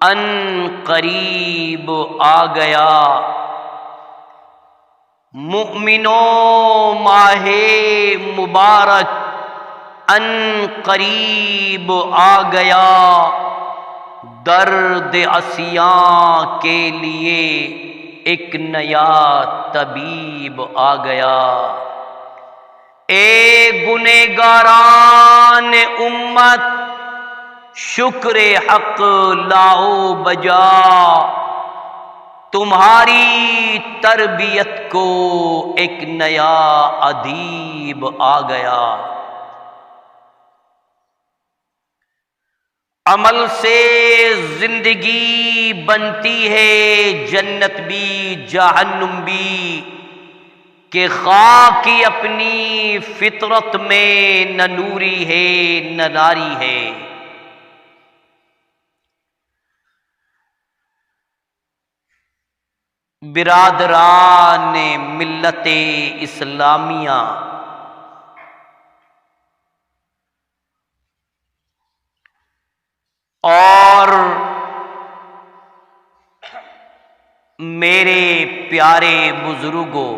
ان قریب آ گیا، مومنوں ماہ مبارک ان قریب آ گیا، درد عصیاں کے لیے ایک نیا طبیب آ گیا۔ اے گنہگاران امت، شکر حق لاؤ بجا، تمہاری تربیت کو ایک نیا ادیب آ گیا۔ عمل سے زندگی بنتی ہے جنت بھی جہنم بھی، کہ خاکی اپنی فطرت میں نہ نوری ہے نہ ناری ہے۔ برادران ملت اسلامیہ، اور میرے پیارے بزرگوں،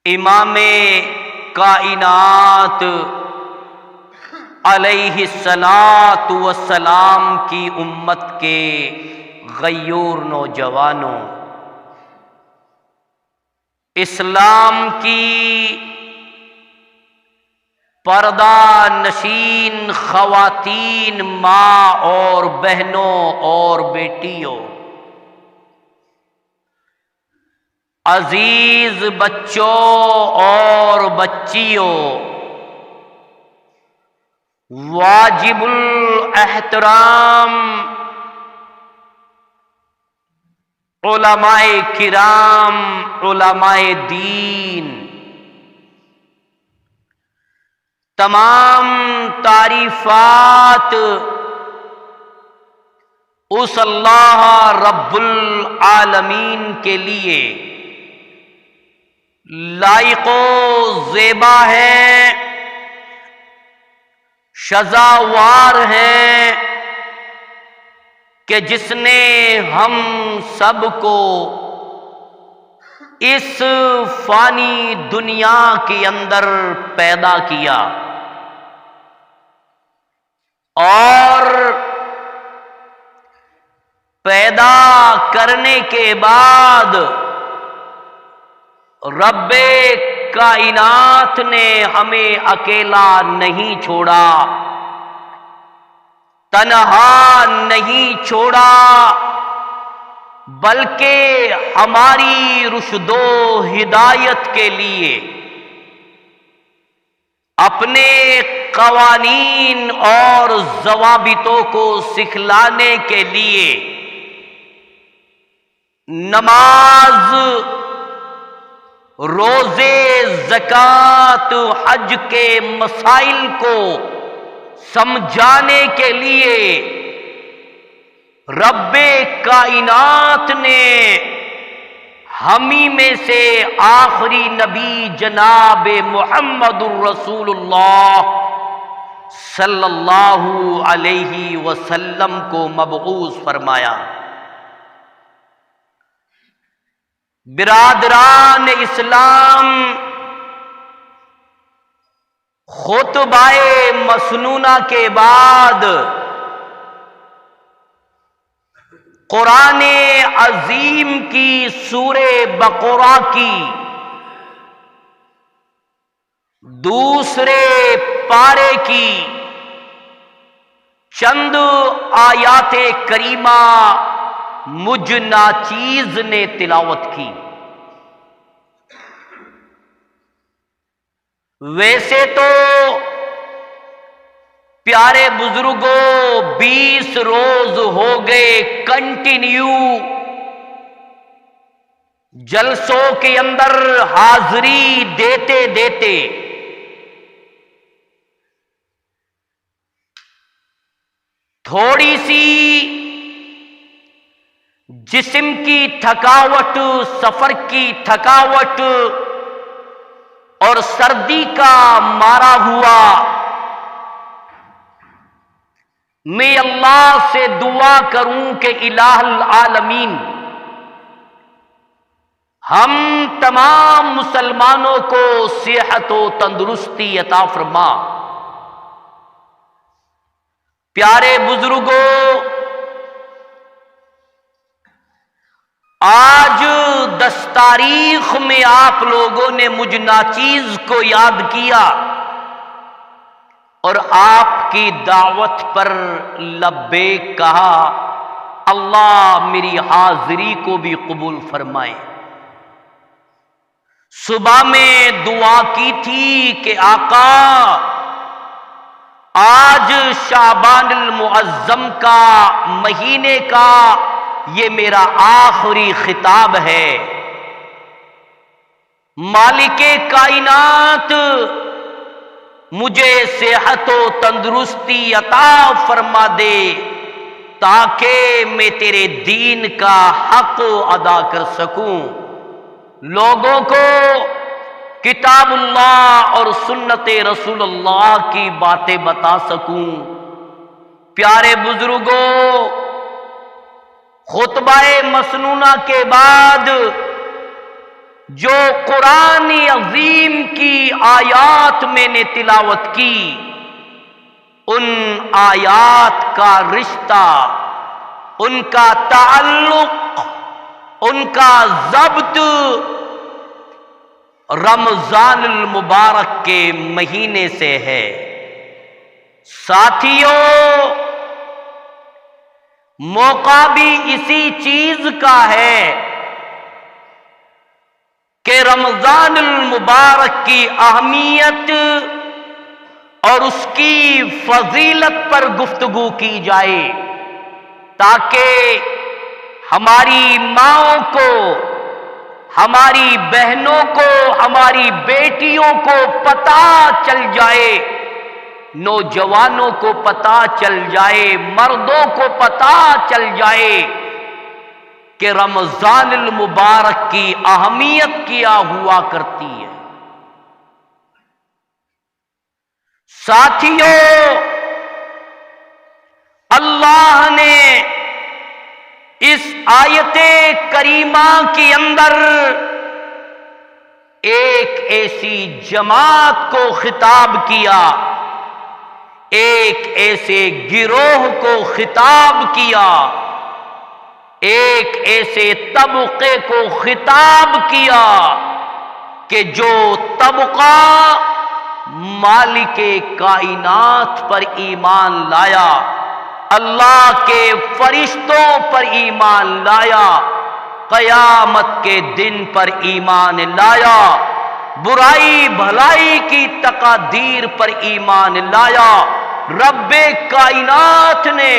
امام کائنات علیہ الصلاۃ والسلام کی امت کے غیور نوجوانوں، اسلام کی پردہ نشین خواتین، ماں اور بہنوں اور بیٹیوں، عزیز بچوں اور بچیوں، واجب الاحترام علماء کرام، علماء دین، تمام تعریفات اس اللہ رب العالمین کے لیے لائق و زیبا ہے، سزاوار ہے، کہ جس نے ہم سب کو اس فانی دنیا کے اندر پیدا کیا، اور پیدا کرنے کے بعد رب کائنات نے ہمیں اکیلا نہیں چھوڑا، تنہا نہیں چھوڑا، بلکہ ہماری رشد و ہدایت کے لیے اپنے قوانین اور ضوابطوں کو سکھلانے کے لیے نماز، روزے، زکوٰۃ، حج کے مسائل کو سمجھانے کے لیے رب کائنات نے ہمیں میں سے آخری نبی جناب محمد الرسول اللہ صلی اللہ علیہ وسلم کو مبعوث فرمایا۔ برادران اسلام، خطبہ مسنونہ کے بعد قرآن عظیم کی سورہ بقرہ کی دوسرے پارے کی چند آیات کریمہ مجھ ناچیز نے تلاوت کی۔ ویسے تو پیارے بزرگوں 20 روز ہو گئے کنٹینیو جلسوں کے اندر حاضری دیتے دیتے، تھوڑی سی جسم کی تھکاوٹ، سفر کی تھکاوٹ اور سردی کا مارا ہوا، میں اللہ سے دعا کروں کہ الہ العالمین ہم تمام مسلمانوں کو صحت و تندرستی عطا فرما۔ پیارے بزرگوں، آج 10 تاریخ میں آپ لوگوں نے مجھ ناچیز کو یاد کیا اور آپ کی دعوت پر لبیک کہا۔ اللہ میری حاضری کو بھی قبول فرمائے۔ صبح میں دعا کی تھی کہ آقا آج شعبان المعظم کا مہینے کا یہ میرا آخری خطاب ہے۔ مالک کائنات مجھے صحت و تندرستی عطا فرما دے تاکہ میں تیرے دین کا حق ادا کر سکوں، لوگوں کو کتاب اللہ اور سنت رسول اللہ کی باتیں بتا سکوں۔ پیارے بزرگوں، خطبہ مسنونہ کے بعد جو قرآن عظیم کی آیات میں نے تلاوت کی، ان آیات کا رشتہ، ان کا تعلق، ان کا ضبط رمضان المبارک کے مہینے سے ہے۔ ساتھیوں، موقع بھی اسی چیز کا ہے کہ رمضان المبارک کی اہمیت اور اس کی فضیلت پر گفتگو کی جائے تاکہ ہماری ماؤں کو، ہماری بہنوں کو، ہماری بیٹیوں کو پتہ چل جائے، نوجوانوں کو پتہ چل جائے، مردوں کو پتہ چل جائے کہ رمضان المبارک کی اہمیت کیا ہوا کرتی ہے۔ ساتھیوں، اللہ نے اس آیت کریمہ کے اندر ایک ایسی جماعت کو خطاب کیا، ایک ایسے گروہ کو خطاب کیا، ایک ایسے طبقے کو خطاب کیا کہ جو طبقہ مالک کائنات پر ایمان لایا، اللہ کے فرشتوں پر ایمان لایا، قیامت کے دن پر ایمان لایا، برائی بھلائی کی تقادیر پر ایمان لایا۔ رب کائنات نے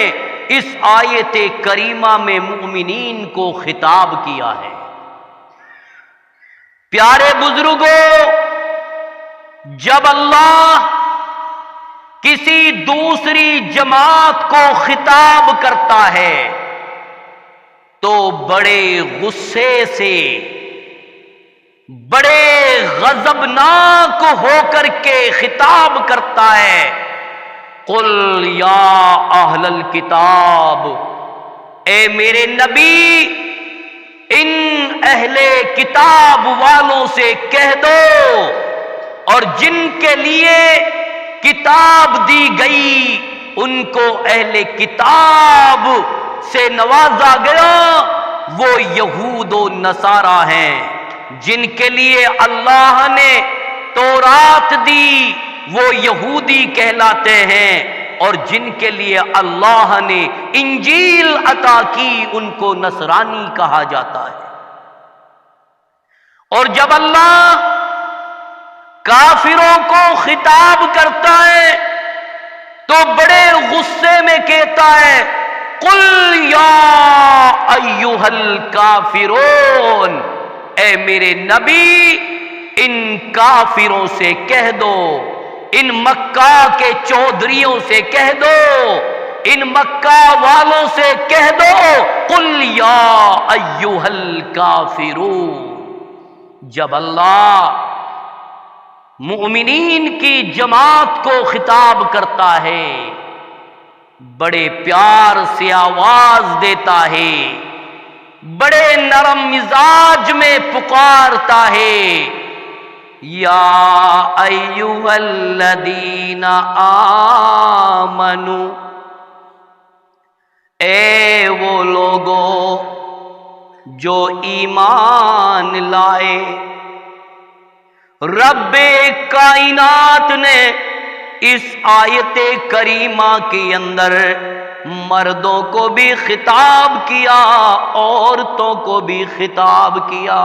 اس آیت کریمہ میں مومنین کو خطاب کیا ہے۔ پیارے بزرگوں، جب اللہ کسی دوسری جماعت کو خطاب کرتا ہے تو بڑے غصے سے، بڑے غضبناک ہو کر کے خطاب کرتا ہے۔ قل یا اہل الکتاب، اے میرے نبی ان اہل کتاب والوں سے کہہ دو اور جن کے لیے کتاب دی گئی ان کو اہل کتاب سے نوازا گیا، وہ یہود و نصارہ ہیں۔ جن کے لیے اللہ نے تورات دی وہ یہودی کہلاتے ہیں، اور جن کے لیے اللہ نے انجیل عطا کی ان کو نصرانی کہا جاتا ہے۔ اور جب اللہ کافروں کو خطاب کرتا ہے تو بڑے غصے میں کہتا ہے قل یا ایھا الکافرون، اے میرے نبی ان کافروں سے کہہ دو، ان مکہ کے چودھریوں سے کہہ دو، ان مکہ والوں سے کہہ دو قل یا ایھا الکافرون۔ جب اللہ مومنین کی جماعت کو خطاب کرتا ہے بڑے پیار سے آواز دیتا ہے، بڑے نرم مزاج میں پکارتا ہے، یا ایھا الذین آمنو، اے وہ لوگو جو ایمان لائے۔ رب کائنات نے اس آیت کریمہ کے اندر مردوں کو بھی خطاب کیا، عورتوں کو بھی خطاب کیا،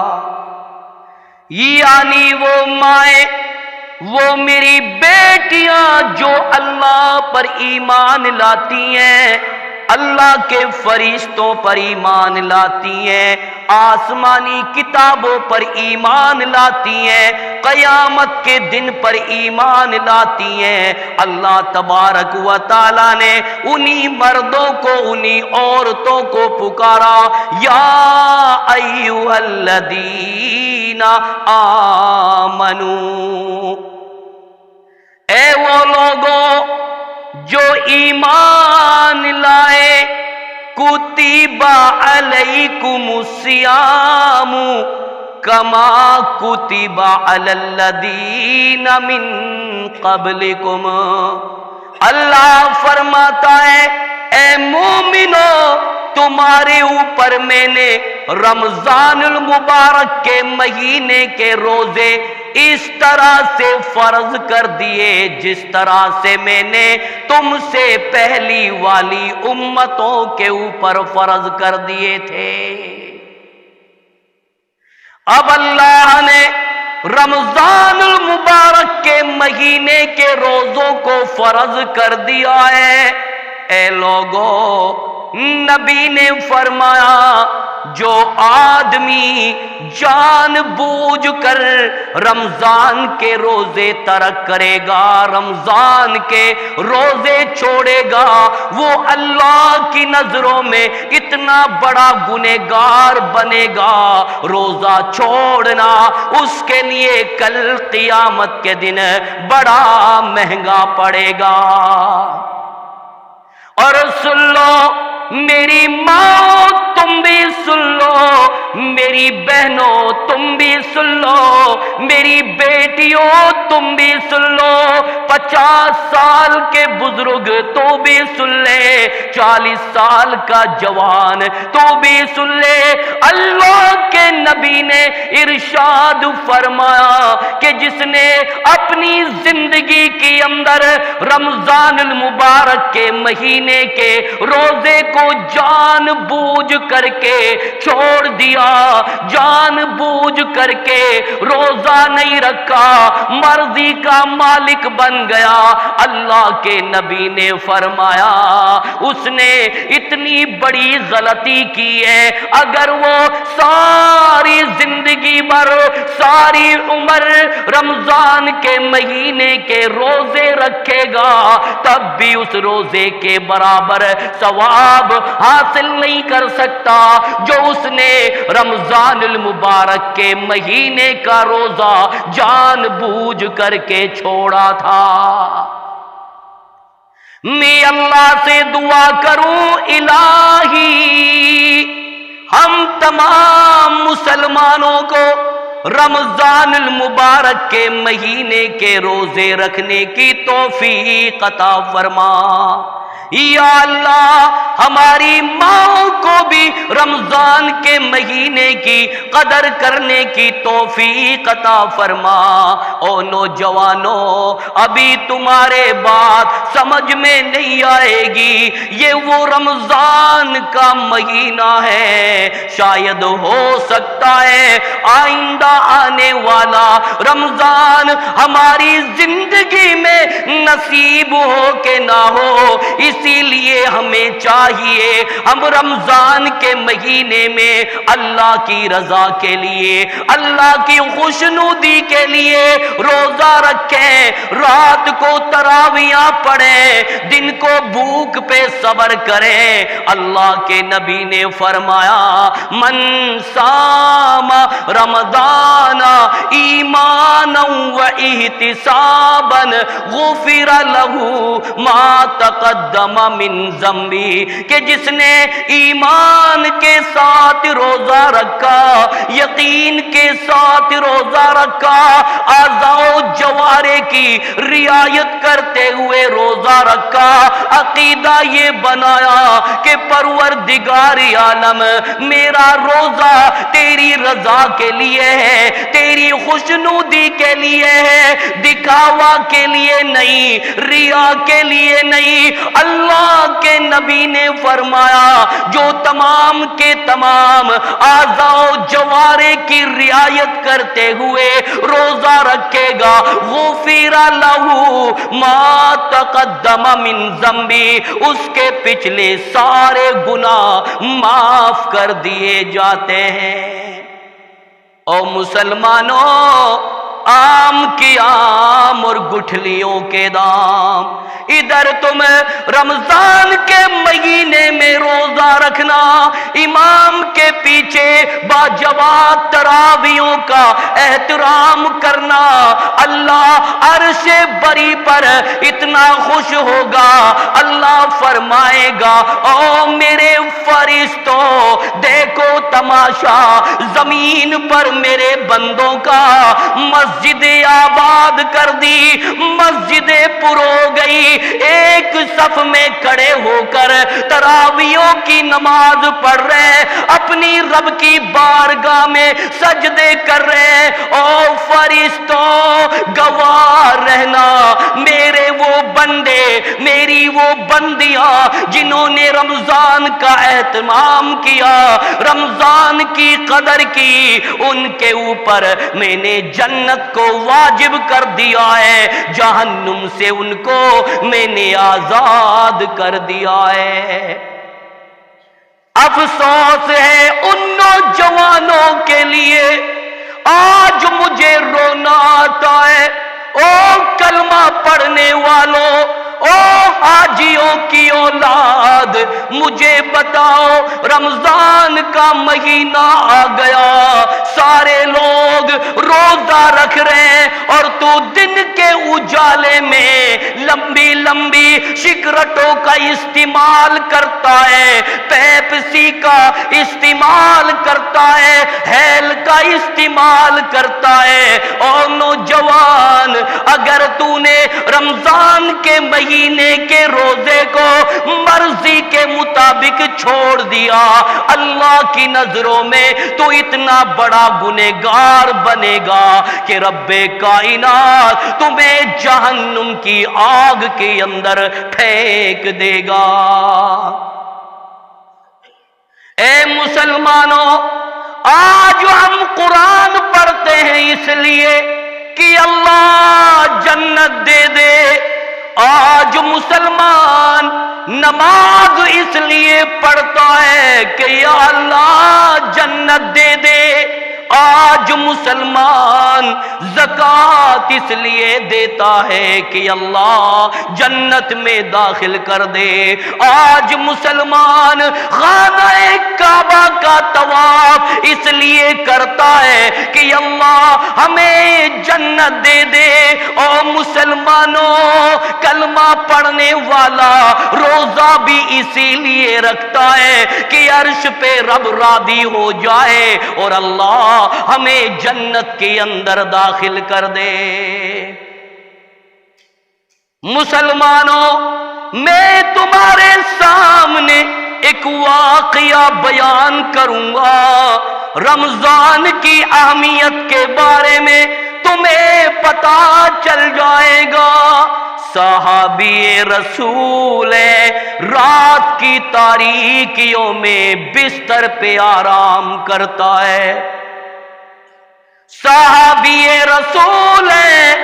یعنی وہ مائیں، وہ میری بیٹیاں جو اللہ پر ایمان لاتی ہیں، اللہ کے فرشتوں پر ایمان لاتی ہیں، آسمانی کتابوں پر ایمان لاتی ہیں، قیامت کے دن پر ایمان لاتی ہیں، اللہ تبارک و تعالی نے انہی مردوں کو، انہی عورتوں کو پکارا، یا ایھا الذین آمنو، اے وہ لوگوں جو ایمان لائے، کتب علیکم الصیام کما کتب علی الذین من قبلکم۔ اللہ فرماتا ہے، اے مومنو، تمہارے اوپر میں نے رمضان المبارک کے مہینے کے روزے اس طرح سے فرض کر دیے جس طرح سے میں نے تم سے پہلی والی امتوں کے اوپر فرض کر دیے تھے۔ اب اللہ نے رمضان المبارک کے مہینے کے روزوں کو فرض کر دیا ہے۔ اے لوگو، نبی نے فرمایا، جو آدمی جان بوجھ کر رمضان کے روزے ترک کرے گا، رمضان کے روزے چھوڑے گا، وہ اللہ کی نظروں میں اتنا بڑا گنہگار بنے گا۔ روزہ چھوڑنا اس کے لیے کل قیامت کے دن بڑا مہنگا پڑے گا۔ اور سن لو میری ماں، تم بھی سن لو، میری بہنوں تم بھی سن لو، میری بیٹیوں تم بھی سن لو، 50 سال کے بزرگ تو بھی سن لے، 40 سال کا جوان تو بھی سن لے۔ اللہ کے نبی نے ارشاد فرمایا کہ جس نے اپنی زندگی کے اندر رمضان المبارک کے مہینے کے روزے کو جان بوجھ کر کے چھوڑ دیا، جان بوجھ کر کے روزہ نہیں رکھا، مرضی کا مالک بن گیا، اللہ کے نبی نے فرمایا اس نے اتنی بڑی غلطی کی ہے۔ اگر وہ ساری زندگی بھر، ساری عمر رمضان کے مہینے کے روزے رکھے گا، تب بھی اس روزے کے برابر ثواب حاصل نہیں کر سکتا جو اس نے رمضان المبارک کے مہینے کا روزہ جان بوجھ کر کے چھوڑا تھا۔ میں اللہ سے دعا کروں، الہی ہم تمام مسلمانوں کو رمضان المبارک کے مہینے کے روزے رکھنے کی توفیق عطا فرما۔ یا اللہ ہماری ماں کو بھی رمضان کے مہینے کی قدر کرنے کی توفیق عطا فرما۔ او نوجوانوں، ابھی تمہارے بات سمجھ میں نہیں آئے گی، یہ وہ رمضان کا مہینہ ہے، شاید ہو سکتا ہے آئندہ آنے والا رمضان ہماری زندگی میں نصیب ہو کہ نہ ہو، اسی لیے ہمیں چاہیے ہم رمضان کے مہینے میں اللہ کی رضا کے لیے، اللہ کی خوشنودی کے لیے روزہ رکھیں، رات کو تراویحاں پڑھیں، دن کو بھوک پہ صبر کریں۔ اللہ کے نبی نے فرمایا، من صام رمضان ایمانا و احتسابا غفر له ما تقدم تقدم من ذنبی، کہ جس نے ایمان کے ساتھ روزہ رکھا، یقین کے ساتھ روزہ رکھا، اعضاء و جوارح کی رعایت کرتے ہوئے روزہ رکھا، عقیدہ یہ بنایا کہ پروردگار عالم میرا روزہ تیری رضا کے لیے ہے، تیری خوشنودی کے لیے ہے، دکھاوا کے لیے نہیں، ریا کے لیے نہیں۔ اللہ کے نبی نے فرمایا جو تمام کے تمام اعضاء و جوارح کی رعایت کرتے ہوئے روزہ رکھے گا، غفر لہ ما تقدم من ذنبی، اس کے پچھلے سارے گناہ معاف کر دیے جاتے ہیں۔ او مسلمانوں، آم کی آم اور گٹھلیوں کے دام، ادھر تم رمضان کے مہینے میں روزہ رکھنا، امام کے پیچھے باجواب تراویحوں کا احترام کرنا، اللہ عرش بری پر اتنا خوش ہوگا، اللہ فرمائے گا او میرے فرشتوں دیکھو تماشا، زمین پر میرے بندوں کا مسجد آباد کر دی، مسجد پر ہو گئی، ایک صف میں کھڑے ہو کر تراویحوں کی نماز پڑھ رہے، اپنی رب کی بارگاہ میں سجدے کر رہے۔ او فرشتوں گواہ رہنا، میرے وہ بندے، میری وہ بندیاں جنہوں نے رمضان کا اہتمام کیا، رمضان کی قدر کی، ان کے اوپر میں نے جنت کو واجب کر دیا ہے، جہنم سے ان کو میں نے آزاد کر دیا ہے۔ افسوس ہے ان نوجوانوں کے لیے آج مجھے رونا آتا ہے۔ او کلمہ پڑھنے والوں، او حاجیوں کی اولاد، مجھے بتاؤ رمضان کا مہینہ آ گیا، سارے لوگ روزہ رکھ رہے ہیں اور تو دن کے اجالے میں لمبی لمبی سگریٹوں کا استعمال کرتا ہے، پیپسی کا استعمال کرتا ہے، ہیل کا استعمال کرتا ہے۔ اور نوجوان، اگر تو نے رمضان کے مہینے کے روزے کو مرضی کے مطابق چھوڑ دیا، اللہ کی نظروں میں تو اتنا بڑا گنہگار بنے گا کہ رب کائنات تمہیں جہنم کی آگ کے اندر پھینک دے گا۔ اے مسلمانوں، آج ہم قرآن پڑھتے ہیں اس لیے کہ اللہ جنت دے دے، آج مسلمان نماز اس لیے پڑھتا ہے کہ یا اللہ جنت دے دے، آج مسلمان زکوٰۃ اس لیے دیتا ہے کہ اللہ جنت میں داخل کر دے، آج مسلمان خانہ کعبہ کا طواف اس لیے کرتا ہے کہ اللہ ہمیں جنت دے دے۔ اور مسلمانوں، کلمہ پڑھنے والا روزہ بھی اسی لیے رکھتا ہے کہ عرش پہ رب راضی ہو جائے اور اللہ ہمیں جنت کے اندر داخل کر دے۔ مسلمانوں، میں تمہارے سامنے ایک واقعہ بیان کروں گا، رمضان کی اہمیت کے بارے میں تمہیں پتا چل جائے گا۔ صحابی رسول ہے، رات کی تاریکیوں میں بستر پہ آرام کرتا ہے۔ صحابی رسول ہے،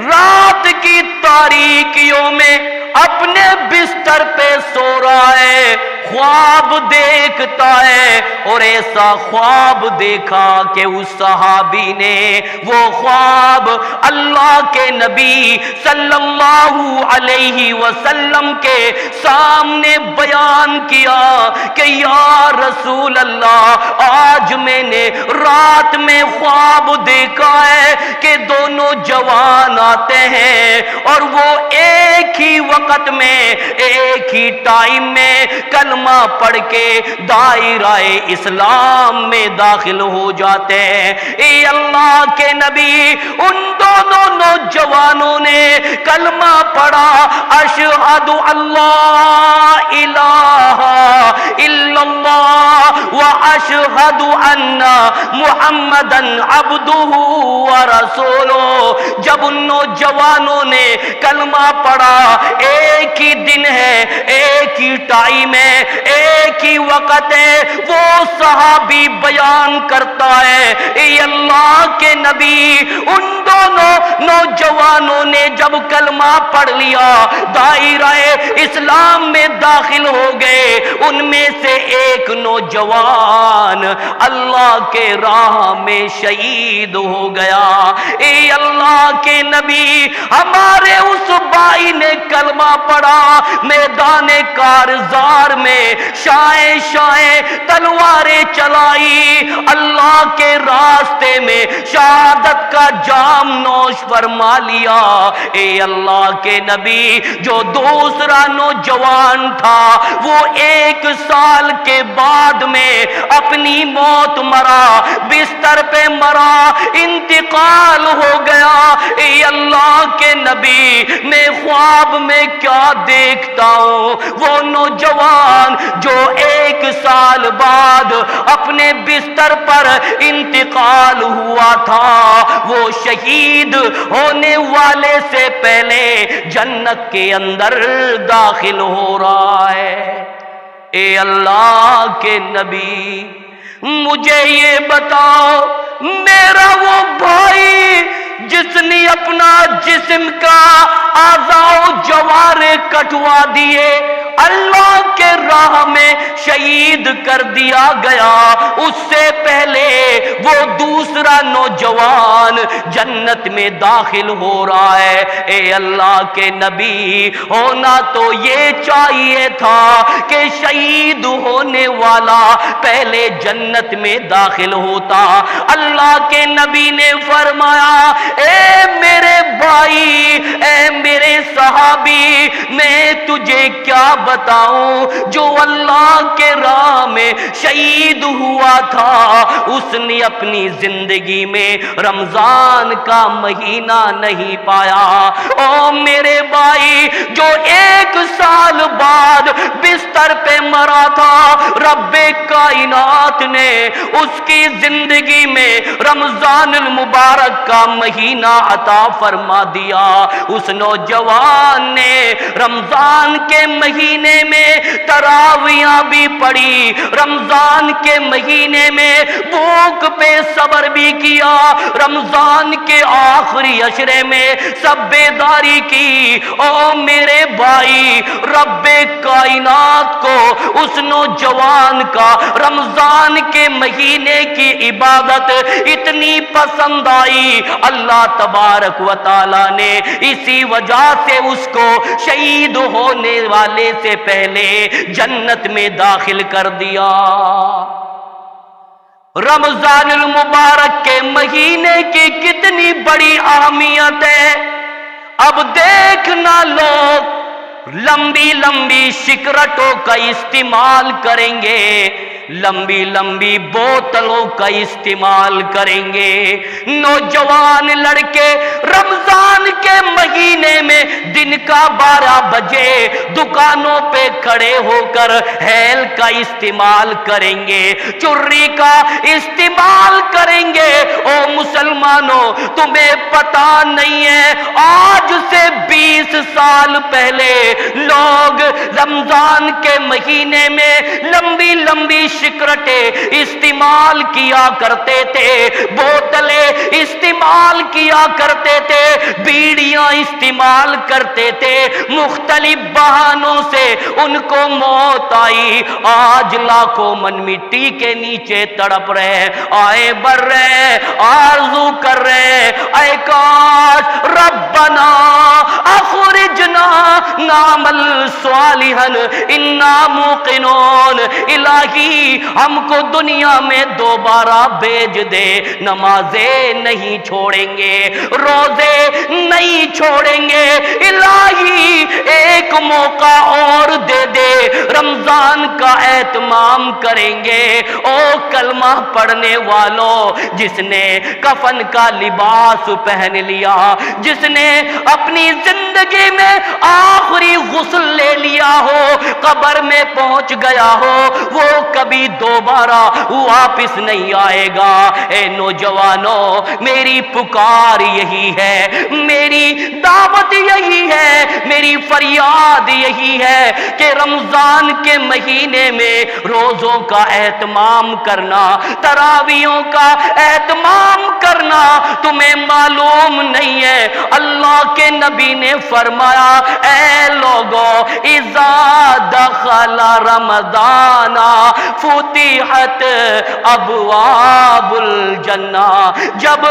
رات کی تاریکیوں میں اپنے بستر پہ سو رہا ہے، خواب دیکھتا ہے، اور ایسا خواب دیکھا کہ اس صحابی نے وہ خواب اللہ کے نبی صلی اللہ علیہ وسلم کے سامنے بیان کیا کہ یا رسول اللہ آج میں نے رات میں خواب دیکھا ہے کہ دونوں جوان آتے ہیں اور وہ ایک ہی وقت میں ایک ہی ٹائم میں کلمہ پڑھ کے دائرہ اسلام میں داخل ہو جاتے ہیں۔ اے اللہ کے نبی، ان دونوں نوجوانوں نے کلمہ پڑھا، اشہد اللہ الہ الا اللہ واشہد ان محمدا عبدہ ورسولہ۔ جب ان نوجوانوں نے کلمہ پڑھا، ایک ہی دن ہے، ایک ہی ٹائم ہے، ایک ہی وقت ہے، وہ صحابی بیان کرتا ہے اے اللہ کے نبی، ان دونوں نوجوانوں نے جب کلمہ پڑھ لیا، دائرہ اسلام میں داخل ہو گئے، ان میں سے ایک نوجوان اللہ کے راہ میں شہید ہو گیا۔ اے اللہ کے نبی، ہمارے اس بھائی نے کلمہ پڑھا، میدان کارزار میں شائیں شائیں تلواریں چلائی، اللہ کے راستے میں شہادت کا جام نوش فرما لیا۔ اے اللہ کے نبی، جو دوسرا نوجوان تھا وہ 1 سال کے بعد میں اپنی موت مرا، بستر پہ مرا، انتقال ہو گیا۔ اے اللہ کے نبی، میں خواب میں کیا دیکھتا ہوں؟ وہ نوجوان جو 1 سال بعد اپنے بستر پر انتقال ہوا تھا، وہ شہید ہونے والے سے پہلے جنت کے اندر داخل ہو رہا ہے۔ اے اللہ کے نبی، مجھے یہ بتاؤ، میرا وہ بھائی جس نے اپنا جسم کا اعضاء و جوارے کٹوا دیے، اللہ کے راہ میں شہید کر دیا گیا، اس سے پہلے وہ دوسرا نوجوان جنت میں داخل ہو رہا ہے۔ اے اللہ کے نبی، ہونا تو یہ چاہیے تھا کہ شہید ہونے والا پہلے جنت میں داخل ہوتا۔ اللہ کے نبی نے فرمایا، اے میرے بھائی، اے میرے صحابی، میں تجھے کیا بتاؤں؟ جو اللہ کے راہ میں شہید ہوا تھا، اس نے اپنی زندگی میں رمضان کا مہینہ نہیں پایا۔ او میرے بھائی، جو 1 سال بعد بستر پہ مرا تھا، رب کائنات نے اس کی زندگی میں رمضان المبارک کا مہینہ عطا فرما دیا۔ اس نوجوان نے رمضان کے مہینے میں تراویاں بھی پڑھی، رمضان کے مہینے میں بھوک پہ صبر بھی کیا، رمضان کے آخری عشرے میں سب بیداری کی۔ او میرے بھائی، رب کائنات کو اس نوجوان کا رمضان کے مہینے کی عبادت اتنی پسند آئی، اللہ تبارک و تعالی نے اسی وجہ سے اس کو شہید ہونے والے سے پہلے جنت میں داخل کر دیا۔ رمضان المبارک کے مہینے کی کتنی بڑی اہمیت ہے۔ اب دیکھنا، لوگ لمبی لمبی سگریٹوں کا استعمال کریں گے، لمبی لمبی بوتلوں کا استعمال کریں گے۔ نوجوان لڑکے رمضان کے مہینے میں دن کا 12 بجے دکانوں پہ کھڑے ہو کر ہیل کا استعمال کریں گے، چرری کا استعمال کریں گے۔ او مسلمانوں، تمہیں پتا نہیں ہے، آج سے 20 سال پہلے لوگ رمضان کے مہینے میں لمبی لمبی سگریٹیں استعمال کیا کرتے تھے، بوتلیں استعمال کیا کرتے تھے، بیڑیاں استعمال کرتے تھے، مختلف بہانوں سے ان کو موت آئی، آج لاکھوں من مٹی کے نیچے تڑپ رہے، آئے بڑھ رہے، آرزو کر رہے، اے کاش ربنا اخرجنا نعمل صالحا انا موقنون، الہی ہم کو دنیا میں دوبارہ بھیج دے، نمازیں نہیں چھوڑیں گے، روزے نہیں چھوڑیں گے، الہی ایک موقع اور دے دے، رمضان کا اہتمام کریں گے۔ او کلمہ پڑھنے والوں، جس نے کفن کا لباس پہن لیا، جس نے اپنی زندگی میں آخری غسل لے لیا ہو، قبر میں پہنچ گیا ہو، وہ کبھی دوبارہ واپس نہیں آئے گا۔ اے نوجوانوں، میری پکار یہی ہے، میری دعوت یہی ہے، میری فریاد یہی ہے کہ رمضان کے مہینے میں روزوں کا اہتمام کرنا، تراویحوں کا اہتمام کرنا۔ تمہیں معلوم نہیں ہے، اللہ کے نبی نے فرمایا، اے لوگوں، اذا دخل رمضان فتحت ابواب الجنہ، جب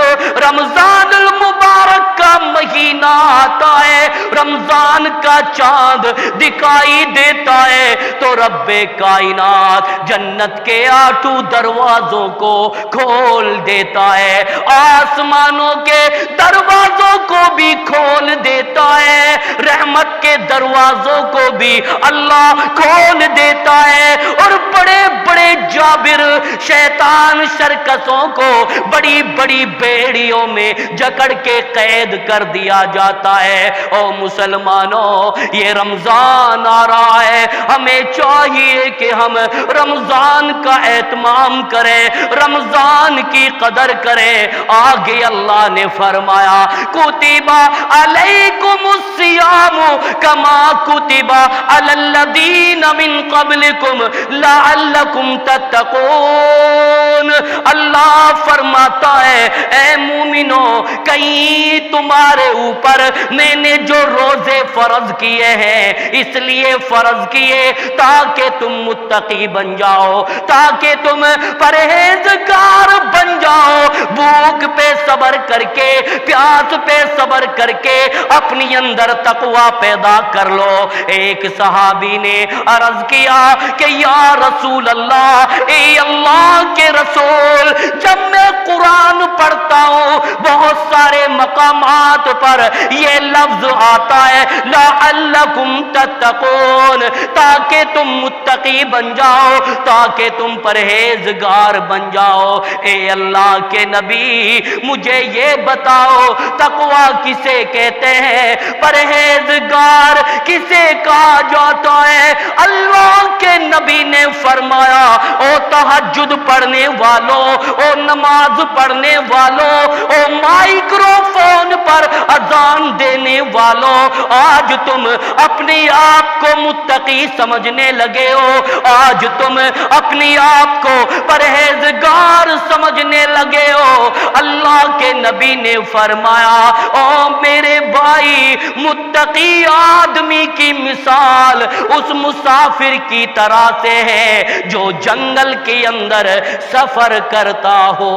رمضان المبارک کا مہینہ آتا ہے، رمضان کا چاند دکھائی دیتا ہے، تو رب کائنات جنت کے 8 دروازوں کو کھول دیتا ہے، آسمانوں کے دروازوں کو بھی کھول دیتا ہے، رحمت کے دروازوں کو بھی اللہ کھول دیتا ہے، اور بڑے بڑے جابر شیطان شرکسوں کو بڑی بڑی بیڑیوں میں جکڑ کے قید کر دیا جاتا ہے۔ او مسلمانوں، یہ رمضان آ رہا ہے، ہمیں چاہیے کہ ہم رمضان کا اہتمام کریں، رمضان کی قدر کریں۔ آگے اللہ نے فرمایا، کتب علیکم الصیام کما کتب علی الذین من قبلکم لعلکم تتقون۔ اللہ فرماتا ہے، اے مومنوں، کہیں تمہارے اوپر میں نے جو روزے فرض کیے ہیں، اس لیے فرض کیے تاکہ تم متقی بن جاؤ، تاکہ تم پرہیزگار بن جاؤ، بھوک پہ صبر کر کے، پیاس پہ صبر کر کے اپنی اندر تقوی پیدا کر لو۔ ایک صحابی نے عرض کیا کہ یا رسول اللہ، اے اللہ کے رسول، جب میں قرآن پڑھتا ہوں بہت سارے مقامات پر یہ لفظ آتا ہے لعلکم تتقون، تاکہ تم متقی بن جاؤ، تاکہ تم پرہیزگار بن جاؤ۔ اے اللہ کے نبی، مجھے یہ بتاؤ تقوی کسے کہتے ہیں، پرہیزگار کسے کہا جاتا ہے؟ اللہ کے نبی نے فرمایا، او تہجد پڑھنے والوں، او نماز پڑھنے والوں، او مائکرو فون پر اذان دینے والوں، آج تم اپنے آپ کو متقی سمجھنے لگے ہو، آج تم اپنی آپ کو پرہیزگار سمجھنے لگے ہو۔ اللہ کے نبی نے فرمایا، او میرے بھائی، متقی آدمی کی مثال اس مسافر کی طرح سے ہے جو جنگل کے اندر سفر کرتا ہو،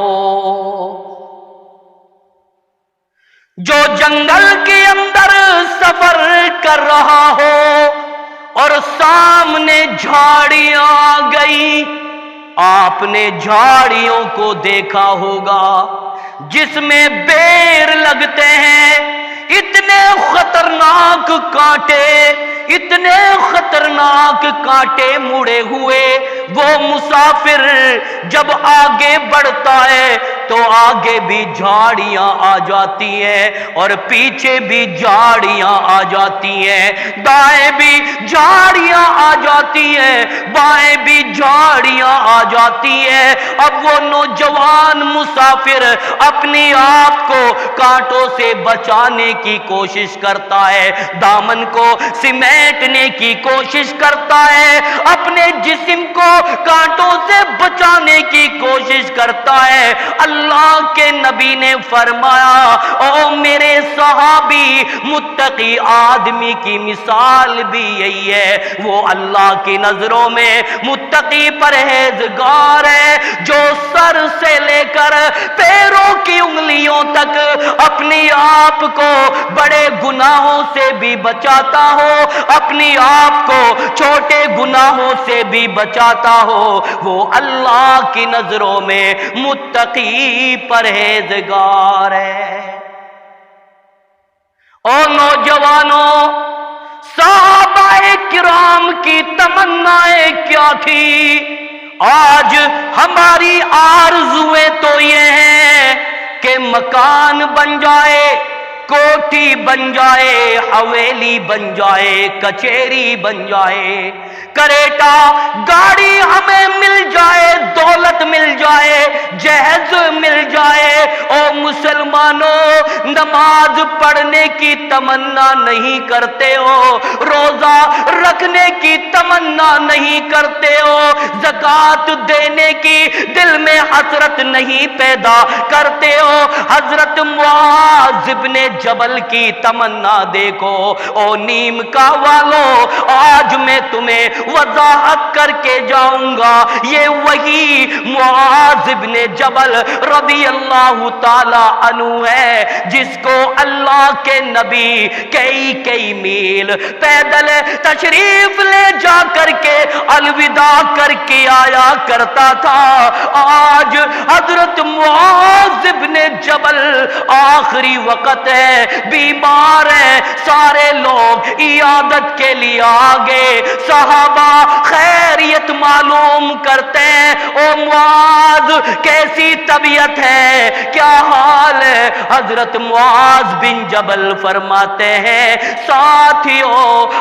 جو جنگل کے اندر سفر کر رہا ہو اور سامنے جھاڑیاں آ گئی۔ آپ نے جھاڑیوں کو دیکھا ہوگا جس میں بیر لگتے ہیں، اتنے خطرناک کانٹے، اتنے خطرناک کانٹے مڑے ہوئے۔ وہ مسافر جب آگے بڑھتا ہے تو آگے بھی جھاڑیاں آ جاتی ہیں اور پیچھے بھی جھاڑیاں آ جاتی ہیں، دائیں بھی جھاڑیاں آ جاتی ہیں، بائیں بھی جھاڑیاں آ جاتی ہیں۔ اب وہ نوجوان مسافر اپنے آپ کو کانٹوں سے بچانے کی کوشش کرتا ہے، دامن کو سمیٹنے کی کوشش کرتا ہے، اپنے جسم کو کانٹوں سے بچانے کی کوشش کرتا ہے۔ اللہ کے نبی نے فرمایا، او میرے صحابی، متقی آدمی کی مثال بھی یہی ہے، وہ اللہ کی نظروں میں متقی پرہیزگار ہے، جو سر سے لے کر پیروں کی انگلیوں تک اپنے آپ کو بڑے گناہوں سے بھی بچاتا ہو، اپنے آپ کو چھوٹے گناہوں سے بھی بچاتا ہو، وہ اللہ کی نظروں میں متقی پرہیزگار ہے۔ اور نوجوانوں، صحابہ کرام کی تمنائیں کیا تھی؟ آج ہماری آرزویں تو یہ ہیں کہ مکان بن جائے، کوٹھی بن جائے، حویلی بن جائے، کچہری بن جائے، کریٹا گاڑی ہمیں مل جائے، دولت مل جائے، جہیز مل جائے۔ او مسلمانوں، نماز پڑھنے کی تمنا نہیں کرتے ہو، روزہ رکھنے کی تمنا نہیں کرتے ہو، زکوٰۃ دینے کی دل میں حسرت نہیں پیدا کرتے ہو۔ حضرت معاذ بن جبل کی تمنا دیکھو۔ او نیم کا والو، آج میں تمہیں وضاحت کر کے جاؤں گا، یہ وہی معاذ بن جبل رضی اللہ تعالی عنہ ہے جس کو اللہ کے نبی کئی میل پیدل تشریف لے جا کر کے الوداع کر کے آیا کرتا تھا۔ آج حضرت معاذ بن جبل آخری وقت ہے، بیمار ہے، سارے لوگ عیادت کے لیے آگے، صحابہ خیریت معلوم کرتے ہیں۔ او معاذ، کیسی طبیعت ہے، کیا حال ہے؟ حضرت معاذ بن جبل فرماتے ہیں، ساتھیو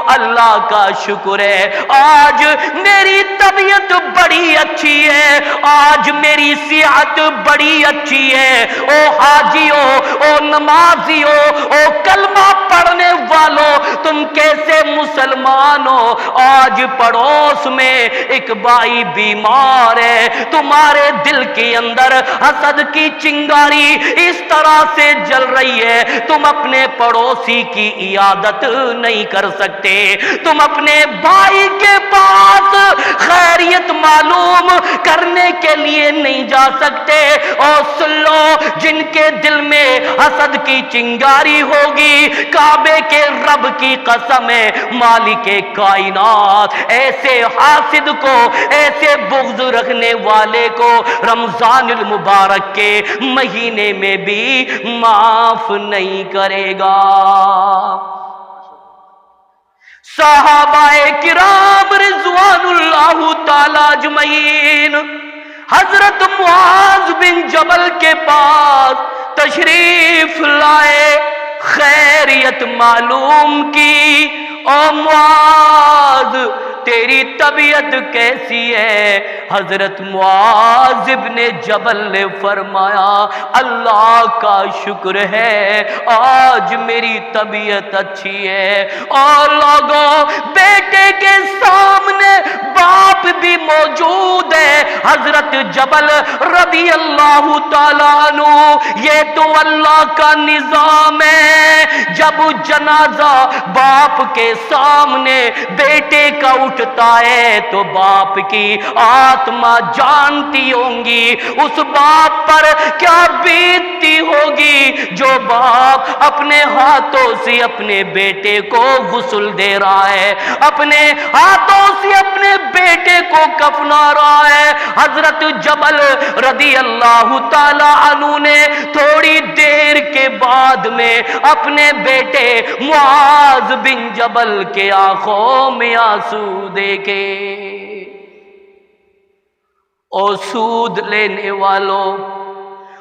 اللہ کا شکر ہے، آج میری طبیعت بڑی اچھی ہے، آج میری صحت بڑی اچھی ہے۔ او حاجیو، او نمازیو، او کلمہ پڑھنے والوں، تم کیسے مسلمان ہو؟ آج پڑوس میں ایک بھائی بیمار ہے، تمہارے دل کے اندر حسد کی چنگاری اس طرح سے جل رہی ہے، تم اپنے پڑوسی کی عیادت نہیں کر سکتے، تم اپنے بھائی کے پاس خیریت معلوم کرنے کے لیے نہیں جا سکتے۔ اور سن لو، جن کے دل میں حسد کی چنگاری ہوگی، کعبے کے رب کی قسم ہے، مالک کائنات ایسے حاسد کو، ایسے بغض رکھنے والے کو رمضان المبارک کے مہینے میں بھی معاف نہیں کرے گا۔ صحابہ کرام رضوان اللہ تعالی اجمعین حضرت معاذ بن جبل کے پاس تشریف لائے، خیریت معلوم کی۔ او معاذ، تیری طبیعت کیسی ہے؟ حضرت معاذ بن جبل نے فرمایا، اللہ کا شکر ہے، آج میری طبیعت اچھی ہے۔ اور لوگوں، بیٹے کے سامنے باپ بھی موجود ہے، حضرت جبل رضی اللہ تعالیٰ عنہ، یہ تو اللہ کا نظام ہے، جب جنازہ باپ کے سامنے بیٹے کا اٹھتا ہے تو باپ کی آتما جانتی ہوں گی اس باپ پر کیا بیتتی ہوگی جو باپ اپنے ہاتھوں سے اپنے بیٹے کو غسل دے رہا ہے، اپنے ہاتھوں سے اپنے بیٹے کو کفنا رہا ہے۔ حضرت جبل رضی اللہ تعالی عنہ نے تھوڑی دیر کے بعد میں اپنے بیٹے معاذ بن جبل کے آنکھوں میں آنسو دیکھے۔ او سود لینے والوں،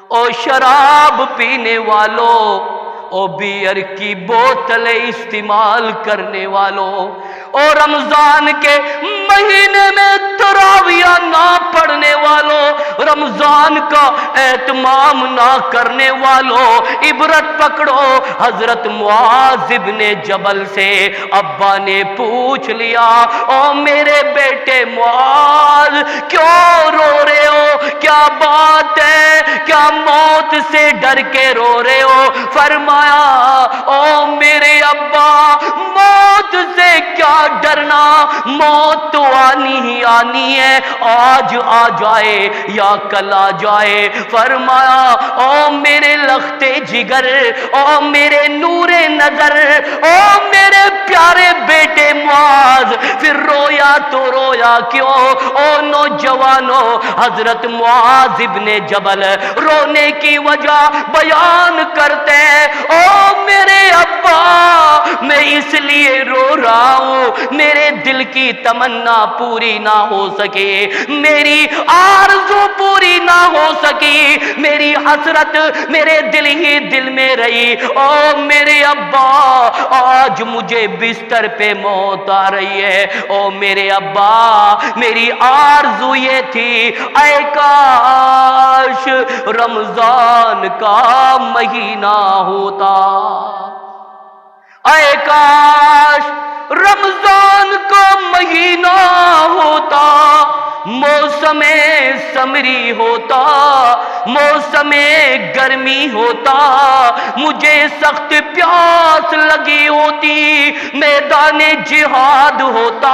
او شراب پینے والوں، او بیئر کی بوتلیں استعمال کرنے والوں، او رمضان کے مہینے میں تراویح نہ پڑھنے والوں، رمضان کا اہتمام نہ کرنے والوں، عبرت پکڑو۔ حضرت معاذ ابن جبل سے ابا نے پوچھ لیا، او میرے بیٹے معاذ کیوں رو رہے ہو؟ کیا بات ہے؟ کیا موت سے ڈر کے رو رہے ہو؟ فرمایا، او میرے ابا، موت سے کیا ڈرنا، موت تو آنی ہی آنی ہے، آج آ جائے یا کل آ جائے۔ فرمایا، او میرے لختے جگر، او میرے نور نظر، او میرے پیارے بیٹے معاذ، پھر رویا تو رویا کیوں؟ او نوجوانوں، حضرت معاذ ابن جبل رونے کی وجہ بیان کرتے ہیں، او میرے ابا، میں اس لیے رو رہا ہوں، میرے دل کی تمنا پوری نہ ہو سکے، میری آرزو پوری نہ ہو سکی، میری حسرت میرے دل ہی دل میں رہی۔ او میرے ابا، آج مجھے بستر پہ موت آ رہی ہے۔ او میرے ابا، میری آرزو یہ تھی، اے کاش رمضان کا مہینہ ہوتا، اے کاش رمضان کا مہینہ ہوتا، موسم سمری ہوتا، موسم گرمی ہوتا، مجھے سخت پیاس لگی ہوتی، میدان جہاد ہوتا،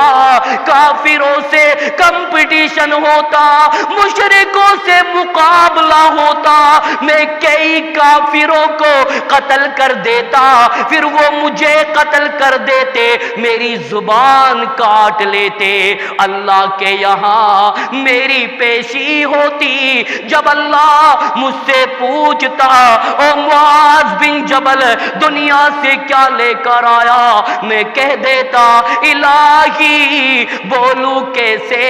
کافروں سے کمپٹیشن ہوتا، مشرکوں سے مقابلہ ہوتا، میں کئی کافروں کو قتل کر دیتا، پھر وہ مجھے قتل کر دیتے، میری زبان کاٹ لیتے، اللہ کے یہاں میری پیشی ہوتی، جب اللہ مجھ سے پوچھتا، او معاذ بن جبل دنیا سے کیا لے کر آیا، میں کہہ دیتا، الہی بولوں کیسے،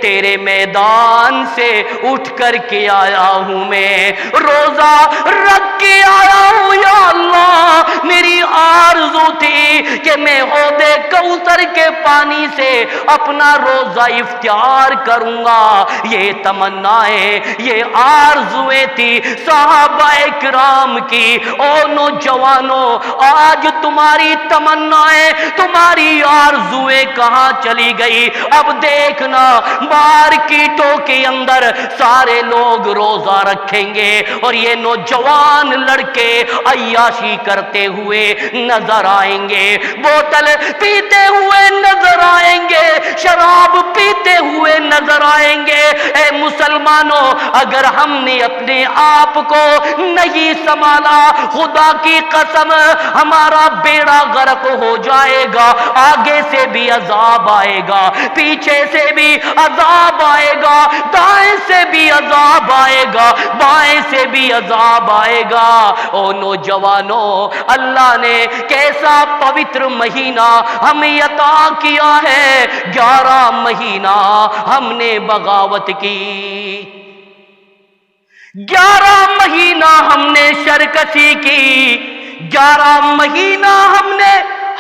تیرے میدان سے اٹھ کر کے آیا ہوں، میں روزہ رکھ کے آیا ہوں، یا اللہ میری آرزو تھی کہ میں حوض کوثر کے پانی سے اپنا روزہ افطار کروں گا، یہ تمنائیں، یہ آرزویں تھی صحابہ کرام کی۔ او نوجوانوں، آج تمہاری تمنائیں، تمہاری آرزویں کہاں چلی گئی؟ اب دیکھنا مارکیٹوں کے اندر سارے لوگ روزہ رکھیں گے اور یہ نوجوان لڑکے عیاشی کرتے ہوئے نظر آئیں گے، بوتل پیتے ہوئے نظر آئیں گے، شراب پیتے ہوئے نظر آئیں گے۔ اے مسلمانوں، اگر ہم نے اپنے آپ کو نہیں سنبھالا، خدا کی قسم ہمارا بیڑا غرق ہو جائے گا، آگے سے بھی عذاب آئے گا، پیچھے سے بھی عذاب آئے گا، دائیں سے بھی عذاب آئے گا، بائیں سے بھی عذاب آئے گا۔ او نوجوانوں، اللہ نے کیسا پوتر مہینہ ہمیں عطا کیا ہے، 11 مہینہ ہم نے بغاوت کی، 11 مہینہ ہم نے شرکسی کی، 11 مہینہ ہم نے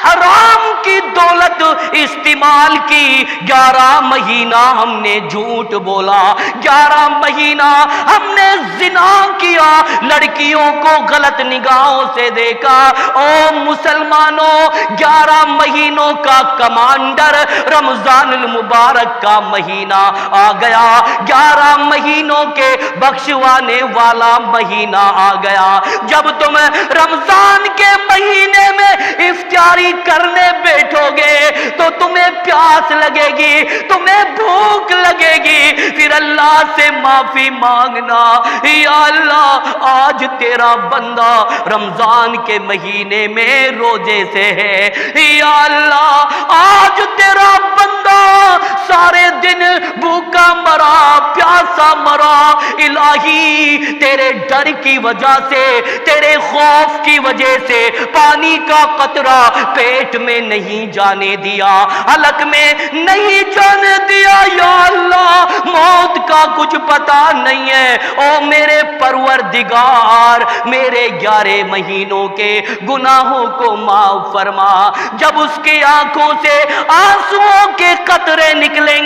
حرام کی دولت استعمال کی، 11 مہینہ ہم نے جھوٹ بولا، 11 مہینہ ہم نے زنا کیا، لڑکیوں کو غلط نگاہوں سے دیکھا۔ او مسلمانوں، 11 مہینوں کا کمانڈر رمضان المبارک کا مہینہ آ گیا، 11 مہینوں کے بخشوانے والا مہینہ آ گیا۔ جب تم رمضان کے مہینے میں افطاری کرنے بیٹھو گے تو تمہیں پیاس لگے گی، تمہیں بھوک لگے گی، پھر اللہ سے معافی مانگنا، یا اللہ آج تیرا بندہ رمضان کے مہینے میں روزے سے ہے، یا اللہ آج تیرا بندہ سارے دن بھوکا مرا، پیاسا مرا، الہی تیرے ڈر کی وجہ سے، تیرے خوف کی وجہ سے پانی کا قطرہ پیٹ میں نہیں جانے دیا، حلق میں نہیں جانے دیا، یا اللہ موت کا کچھ پتا نہیں ہے، او میرے پروردگار میرے 11 مہینوں کے گناہوں کو معاف فرما۔ جب اس کی آنکھوں سے آنسوؤں کے قطرے نکلیں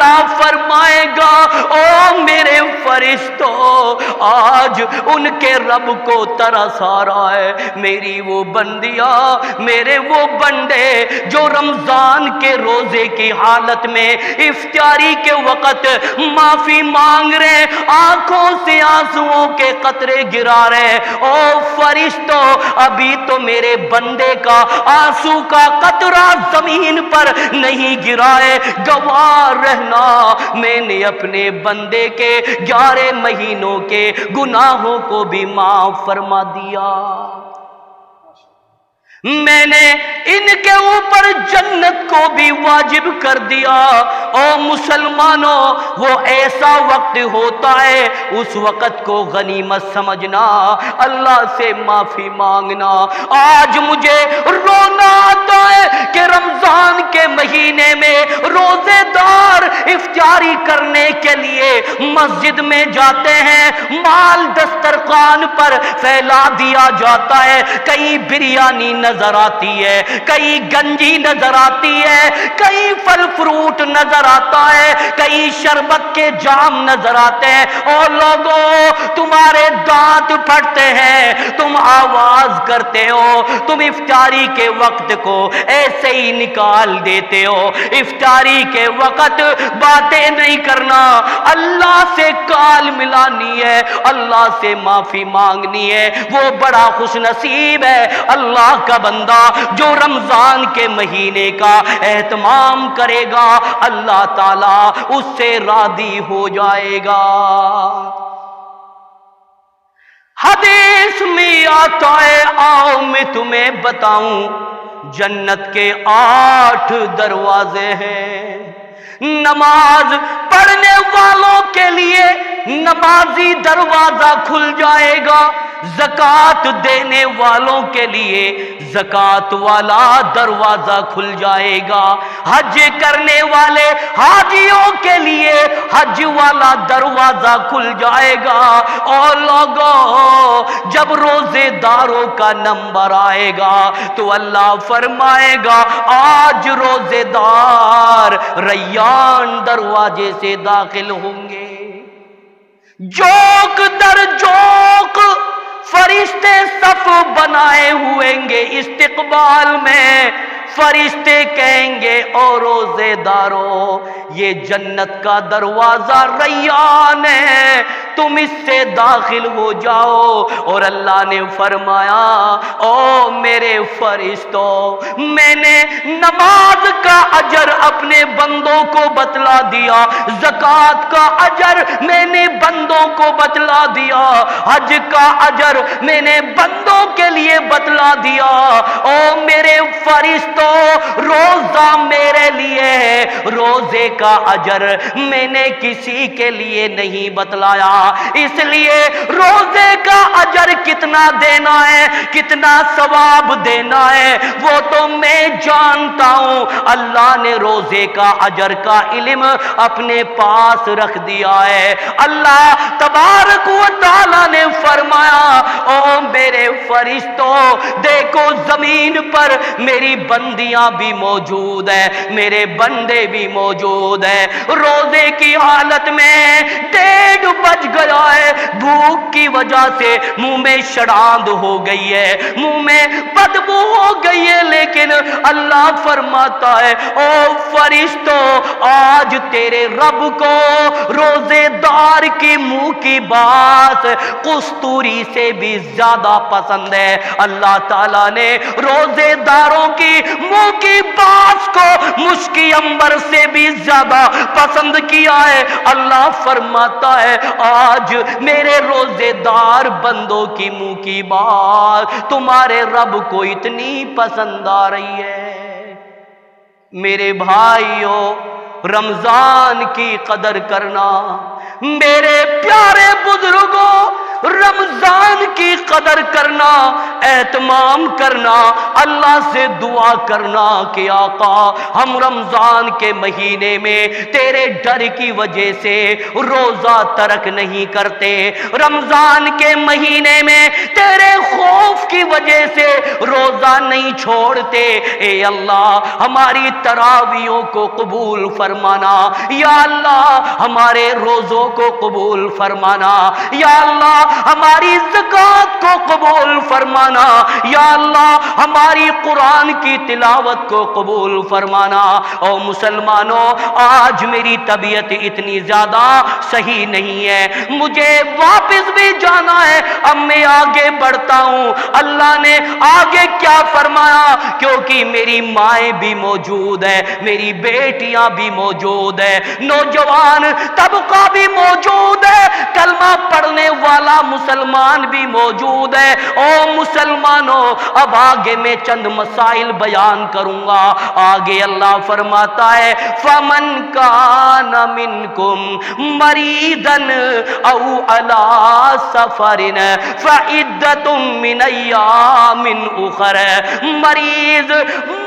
اللہ فرمائے گا او میرے فرشتوں آج ان کے رب کو ترس آ رہا ہے، میری وہ بندیاں، میرے وہ بندے جو رمضان کے روزے کی حالت میں افطاری کے وقت معافی مانگ رہے، آنکھوں سے آنسوؤں کے قطرے گرا رہے، او فرشتوں ابھی تو میرے بندے کا آنسو کا قطرہ زمین پر نہیں گرا ہے، گواہ رہنا میں نے اپنے بندے کے 11 مہینوں کے گناہوں کو بھی معاف فرما دیا، میں نے ان کے اوپر جنت کو بھی واجب کر دیا۔ او مسلمانوں وہ ایسا وقت ہوتا ہے، اس وقت کو غنیمت سمجھنا، اللہ سے معافی مانگنا۔ آج مجھے رونا آتا ہے کہ رمضان کے مہینے میں روزے دار افطاری کرنے کے لیے مسجد میں جاتے ہیں، مال دسترخوان پر پھیلا دیا جاتا ہے، کہیں بریانی نظر آتی ہے، کہیں گنجی نظر آتی ہے، کہیں پھل فروٹ نظر آتا ہے، کہیں شربت کے جام نظر آتے ہیں۔ اور لوگوں تمہارے دانت پھٹتے ہیں، تم آواز کرتے ہو، تم افطاری کے وقت کو ایسے ہی نکال دیتے ہو۔ افطاری کے وقت باتیں نہیں کرنا، اللہ سے کال ملانی ہے، اللہ سے معافی مانگنی ہے، وہ بڑا خوش نصیب ہے اللہ کا بندہ جو رمضان کے مہینے کا اہتمام کرے گا، اللہ تعالیٰ اس سے راضی ہو جائے گا۔ حدیث میں آتا ہے، آؤ میں تمہیں بتاؤں جنت کے 8 دروازے ہیں۔ نماز پڑھنے والوں کے لیے نمازی دروازہ کھل جائے گا، زکات دینے والوں کے لیے زکات والا دروازہ کھل جائے گا، حج کرنے والے حاجیوں کے لیے حج والا دروازہ کھل جائے گا۔ اور لوگوں جب روزے داروں کا نمبر آئے گا تو اللہ فرمائے گا آج روزے دار ریان دروازے سے داخل ہوں گے۔ جوک در جوک فرشتے صف بنائے ہوئیں گے استقبال میں، فرشتے کہیں گے او روزے دارو یہ جنت کا دروازہ ریان ہے، تم اس سے داخل ہو جاؤ۔ اور اللہ نے فرمایا او میرے فرشتوں میں نے نماز کا اجر اپنے بندوں کو بتلا دیا، زکات کا اجر میں نے بندوں کو بتلا دیا، حج کا اجر میں نے بندوں کے لیے بتلا دیا۔ او میرے فرشتوں روزہ میرے لیے ہے، روزے کا اجر میں نے کسی کے لیے نہیں بتلایا، اس لیے روزے کا اجر کتنا دینا ہے، کتنا ثواب دینا ہے وہ تو میں جانتا ہوں۔ اللہ نے روزے کا اجر کا علم اپنے پاس رکھ دیا ہے۔ اللہ تبارک و تعالی نے فرمایا او میرے فرشتوں دیکھو زمین پر میری بندیاں بھی موجود ہیں، میرے بندے بھی موجود ہیں، روزے کی حالت میں 1:30 بج گیا ہے، بھوک کی وجہ سے منہ میں شڑاند ہو گئی ہے، منہ میں بدبو ہو گئی ہے، لیکن اللہ فرماتا ہے او فرشتوں آج تیرے رب کو روزے دار کی منہ کی بات قستوری سے بھی زیادہ پسند ہے۔ اللہ تعالیٰ نے روزے داروں کی منہ کی بات کو مشکی عنبر سے بھی زیادہ پسند کیا ہے۔ اللہ فرماتا ہے آج میرے روزے دار بندوں کی منہ کی بات تمہارے رب کو اتنی پسند آ رہی ہے۔ میرے بھائیوں رمضان کی قدر کرنا، میرے پیارے بزرگوں رمضان کی قدر کرنا، اہتمام کرنا، اللہ سے دعا کرنا کہ آقا ہم رمضان کے مہینے میں تیرے ڈر کی وجہ سے روزہ ترک نہیں کرتے، رمضان کے مہینے میں تیرے خوف کی وجہ سے روزہ نہیں چھوڑتے۔ اے اللہ ہماری تراویحوں کو قبول فرمانا، یا اللہ ہمارے روزوں کو قبول فرمانا، یا اللہ ہماری زکوٰۃ کو قبول فرمانا، یا اللہ ہماری قرآن کی تلاوت کو قبول فرمانا۔ او مسلمانوں، آج میری طبیعت اتنی زیادہ صحیح نہیں ہے، مجھے واپس بھی جانا ہے، اب میں آگے بڑھتا ہوں۔ اللہ نے آگے کیا فرمایا؟ کیونکہ میری مائیں بھی موجود ہے، میری بیٹیاں بھی موجود ہے، نوجوان طبقہ بھی موجود ہے، کلمہ پڑھنے والا مسلمان بھی موجود ہے۔ او مسلمانوں، اب آگے میں چند مسائل بیان کروں گا۔ آگے اللہ فرماتا ہے فَمَنْ كَانَ مِنْكُمْ مَرِيضًا أَوْ عَلَىٰ سَفَرٍ فَعِدَّةٌ مِّنْ أَيَّامٍ أُخَرَ، مریض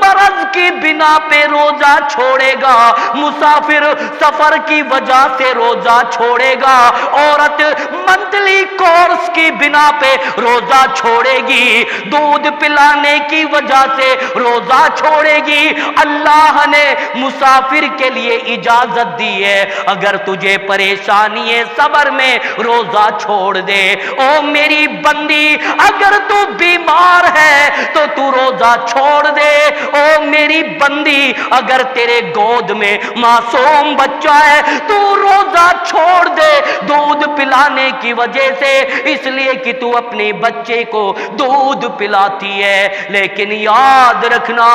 مرض کی بنا پہ روزہ چھوڑے گا، مسافر سفر کی وجہ سے روزہ چھوڑے گا، عورت منتلی کورس کی بنا پہ روزہ چھوڑے گی، دودھ پلانے کی وجہ سے روزہ چھوڑے گی۔ اللہ نے مسافر کے لیے اجازت دی ہے، اگر تجھے پریشانی ہے صبر میں روزہ چھوڑ دے۔ او میری بندی، اگر تو بیمار ہے تو تو روزہ چھوڑ دے۔ او میری بندی، اگر تیرے گود میں معصوم بچہ ہے تو روزہ چھوڑ دے دودھ پلانے کی وجہ سے، اس لیے کہ تو اپنے بچے کو دودھ پلاتی ہے۔ لیکن یاد رکھنا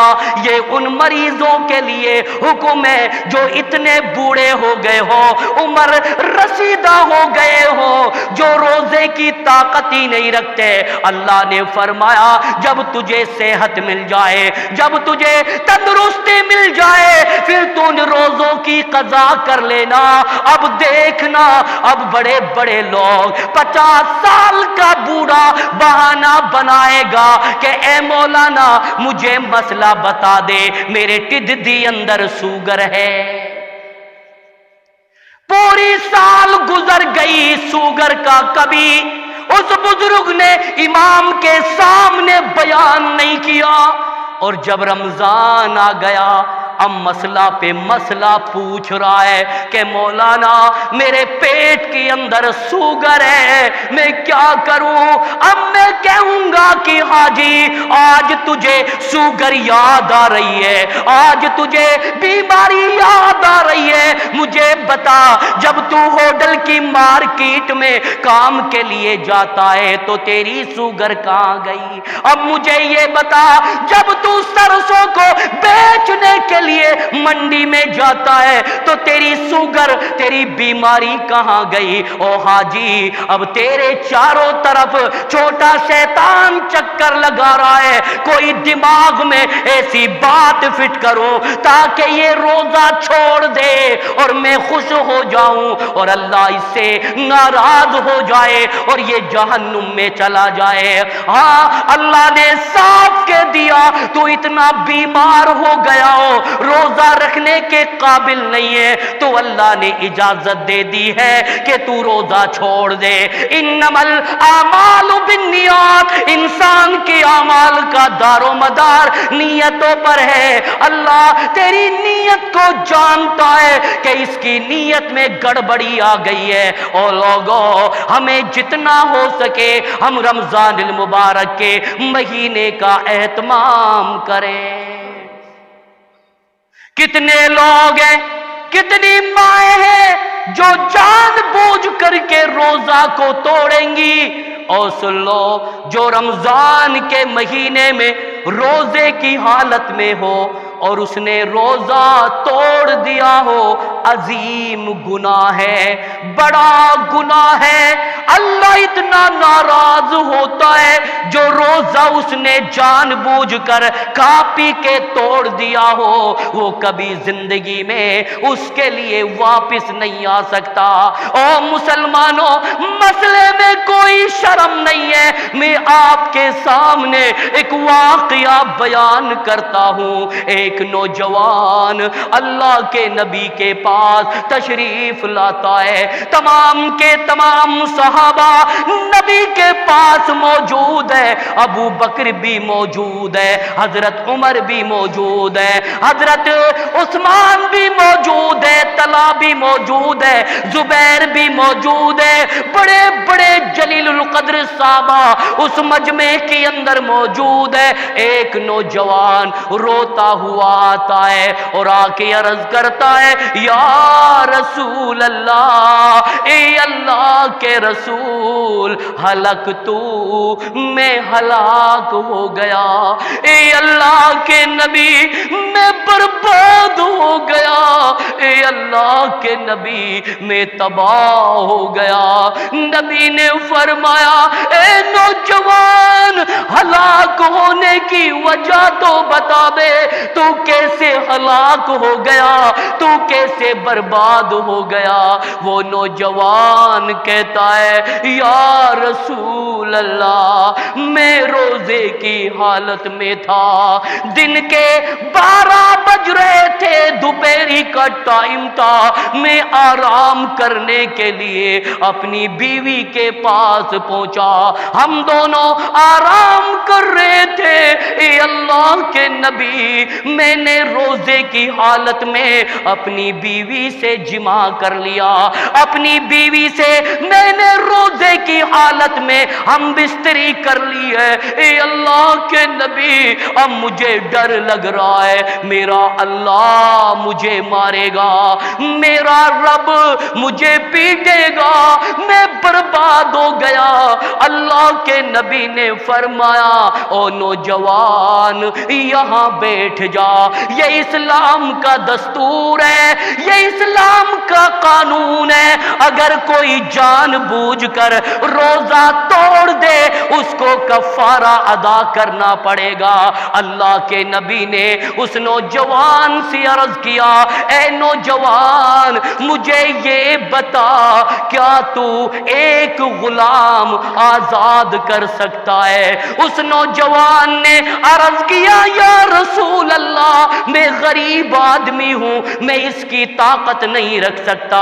یہ ان مریضوں کے لیے حکم ہے جو اتنے بوڑھے ہو گئے ہو، عمر رسیدہ ہو گئے ہو، جو روزے کی طاقت ہی نہیں رکھتے۔ اللہ نے فرمایا جب تجھے صحت مل جائے، جب تجھے تندرستی مل جائے، پھر تو ان روزوں کی قضا کر لینا۔ اب دیکھنا، اب بڑے بڑے لوگ 50 سال کا بوڑھا بہانہ بنائے گا کہ اے مولانا مجھے مسئلہ بتا دے، میرے ٹڈ دی اندر سوگر ہے۔ پوری سال گزر گئی، سوگر کا کبھی اس بزرگ نے امام کے سامنے بیان نہیں کیا، اور جب رمضان آ گیا اب مسئلہ پہ مسئلہ پوچھ رہا ہے کہ مولانا میرے پیٹ کے اندر سوگر ہے، میں کیا کروں؟ اب میں کہوں گا کہ حاجی آج تجھے سوگر یاد آ رہی ہے، آج تجھے بیماری یاد آ رہی ہے، مجھے بتا جب تو ہوٹل کی مارکیٹ میں کام کے لیے جاتا ہے تو تیری سوگر کہاں گئی؟ اب مجھے یہ بتا جب تو سرسوں کو بیچنے کے لیے منڈی میں جاتا ہے تو تیری سوگر، تیری بیماری کہاں گئی؟ او حاجی اب تیرے چاروں طرف چھوٹا شیطان چکر لگا رہا ہے، کوئی دماغ میں ایسی بات فٹ کرو تاکہ یہ روزہ چھوڑ دے اور میں خوش ہو جاؤں اور اللہ اس سے ناراض ہو جائے اور یہ جہنم میں چلا جائے۔ ہاں اللہ نے صاف کہہ دیا تو اتنا بیمار ہو گیا ہو، روزہ رکھنے کے قابل نہیں ہے، تو اللہ نے اجازت دے دی ہے کہ تو روزہ چھوڑ دے۔ انما الاعمال بالنیات، انسان کے اعمال کا دار و مدار نیتوں پر ہے۔ اللہ تیری نیت کو جانتا ہے کہ اس کی نیت میں گڑبڑی آ گئی ہے، اور لوگوں ہمیں جتنا ہو سکے ہم رمضان المبارک کے مہینے کا اہتمام کریں۔ کتنے لوگ ہیں، کتنی مائیں ہیں جو جان بوجھ کر کے روزہ کو توڑیں گی، اور سن لو جو رمضان کے مہینے میں روزے کی حالت میں ہو اور اس نے روزہ توڑ دیا ہو، عظیم گناہ ہے، بڑا گناہ ہے۔ اللہ اتنا ناراض ہوتا ہے جو روزہ اس نے جان بوجھ کر کھا پی کے توڑ دیا ہو، وہ کبھی زندگی میں اس کے لیے واپس نہیں آ سکتا۔ او مسلمانوں، مسئلے میں کوئی شرم نہیں ہے، میں آپ کے سامنے ایک واقعہ بیان کرتا ہوں۔ ایک نوجوان اللہ کے نبی کے پاس تشریف لاتا ہے، تمام کے تمام صحابہ نبی کے پاس موجود ہے، ابو بکر بھی موجود ہے، حضرت عمر بھی موجود ہے، حضرت عثمان بھی موجود ہے، طلحہ بھی موجود ہے، زبیر بھی موجود ہے، بڑے بڑے جلیل القدر صحابہ اس مجمع کے اندر موجود ہے۔ ایک نوجوان روتا ہوا آتا ہے اور آ کے عرض کرتا ہے، یا رسول اللہ، اے اللہ کے رسول، ہلکتو، میں ہلاک ہو گیا، اے اللہ کے نبی، میں برباد ہو گیا، اے اللہ کے نبی، میں تباہ ہو گیا۔ نبی نے فرمایا، اے نوجوان، ہلاک ہونے کی وجہ تو بتا دے، تو کیسے ہلاک ہو گیا، تو کیسے برباد ہو گیا؟ وہ نوجوان کہتا ہے، یا رسول اللہ، میں روزے کی حالت میں تھا، دن کے 12 بج رہے تھے، دوپہری کا ٹائم تھا، میں آرام کرنے کے لیے اپنی بیوی کے پاس پہنچا، ہم دونوں آرام کر رہے تھے، اے اللہ کے نبی، میں نے روزے کی حالت میں اپنی بیوی سے جماع کر لیا، اپنی بیوی سے میں نے روزے کی حالت میں ہم بستری کر لی ہے، اے اللہ کے نبی، اب مجھے ڈر لگ رہا ہے، میرا اللہ مجھے مارے گا، میرا رب مجھے پیٹے گا، میں برباد ہو گیا۔ اللہ کے نبی نے فرمایا، او نوجوان، یہاں بیٹھ جا، یہ اسلام کا دستور ہے، یہ اسلام کا قانون ہے، اگر کوئی جان بوجھ کر روزہ توڑ دے اس کو کفارہ ادا کرنا پڑے گا۔ اللہ کے نبی نے اس نوجوان سے عرض کیا، اے نوجوان، مجھے یہ بتا، کیا تو ایک غلام آزاد کر سکتا ہے؟ اس نوجوان نے عرض کیا، یا رسول اللہ، میں غریب آدمی ہوں، میں اس کی طاقت نہیں رکھ سکتا۔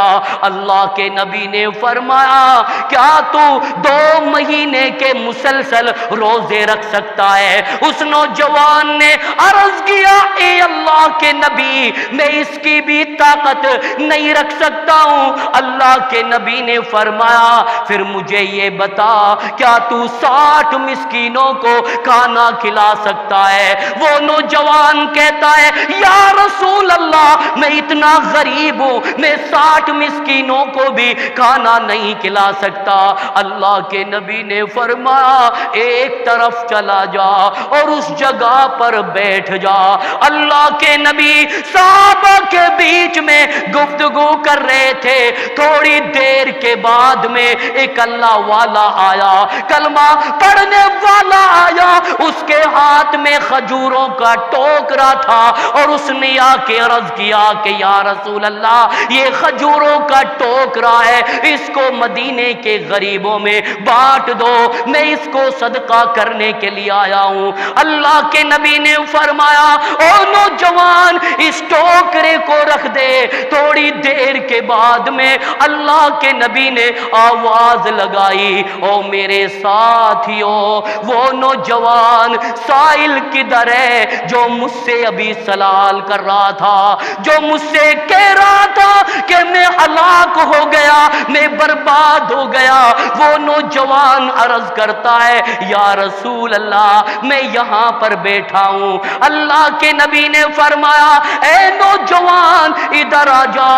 اللہ کے نبی نے فرمایا، کیا تو 2 مہینے کے مسلسل روزے رکھ سکتا ہے؟ اس نوجوان نے عرض کیا، اے اللہ کے نبی، میں اس کی بھی طاقت نہیں رکھ سکتا ہوں۔ اللہ کے نبی نے فرمایا، پھر مجھے یہ بتا، کیا تو 60 مسکینوں کو کھانا کھلا سکتا ہے؟ وہ نوجوان کہتا ہے، یا رسول اللہ، میں اتنا غریب ہوں، میں 60 مسکینوں کو بھی کھانا نہیں کھلا سکتا۔ اللہ کے نبی نے فرمایا، ایک طرف چلا جا اور اس جگہ پر بیٹھ جا۔ اللہ کے نبی صحابہ کے بیچ میں گفتگو کر رہے تھے، تھوڑی دیر کے بعد میں ایک اللہ والا آیا، کلمہ پڑھنے والا آیا، اس کے ہاتھ میں کھجوروں کا ٹوکرا تھا، اور اس نے آ کے عرض کیا کہ یا رسول اللہ، یہ کھجوروں کا ٹوکرا ہے، اس کو مدینے کے غریبوں میں بانٹ دو، میں اس کو صدقہ کرنے کے لیے آیا ہوں۔ اللہ کے نبی نے فرمایا، او نوجوان، اس ٹوکرے کو رکھ دے۔ تھوڑی دیر کے بعد میں اللہ کے نبی نے آواز لگائی، او میرے ساتھیوں، وہ نوجوان سائل کدھر ہے جو مجھ سے ابھی سوال کر رہا تھا، جو مجھ سے کہہ رہا تھا کہ میں ہلاک ہو گیا، میں برباد ہو گیا۔ وہ نوجوان عرض کرتا ہے یا رسول اللہ میں یہاں پر بیٹھا ہوں۔ اللہ کے نبی نے فرمایا اے نوجوان ادھر آ جا،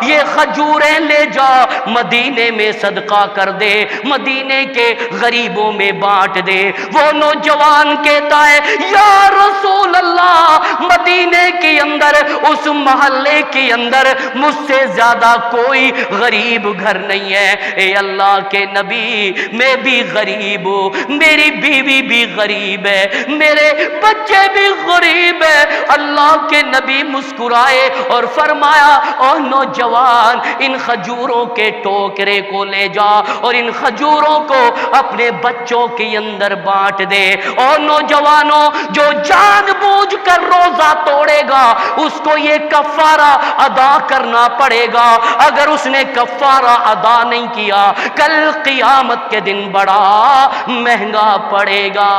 یہ کھجوریں لے جا، مدینے میں صدقہ کر دے، مدینے کے غریبوں میں بانٹ دے۔ وہ نوجوان کہتا ہے یا رسول اللہ مدینے کے اندر اس محلے کے اندر مجھ سے زیادہ کوئی غریب گھر نہیں ہے۔ اے اللہ کے نبی میں بھی غریب ہوں، میری بیوی بھی غریب ہے، میرے بچے بھی غریب ہے۔ اللہ کے نبی مسکرائے اور فرمایا او نوجوان ان کھجوروں کے ٹوکرے کو لے جا اور ان کھجوروں کو اپنے بچوں کے اندر بانٹ دے۔ اور نوجوانوں جو جان بوجھ کر روزہ توڑے گا اس کو یہ کفارہ ادا کرنا پڑے گا، اگر اس نے کفارہ ادا نہیں کیا کل قیامت کے دن بڑا مہنگا پڑے گا۔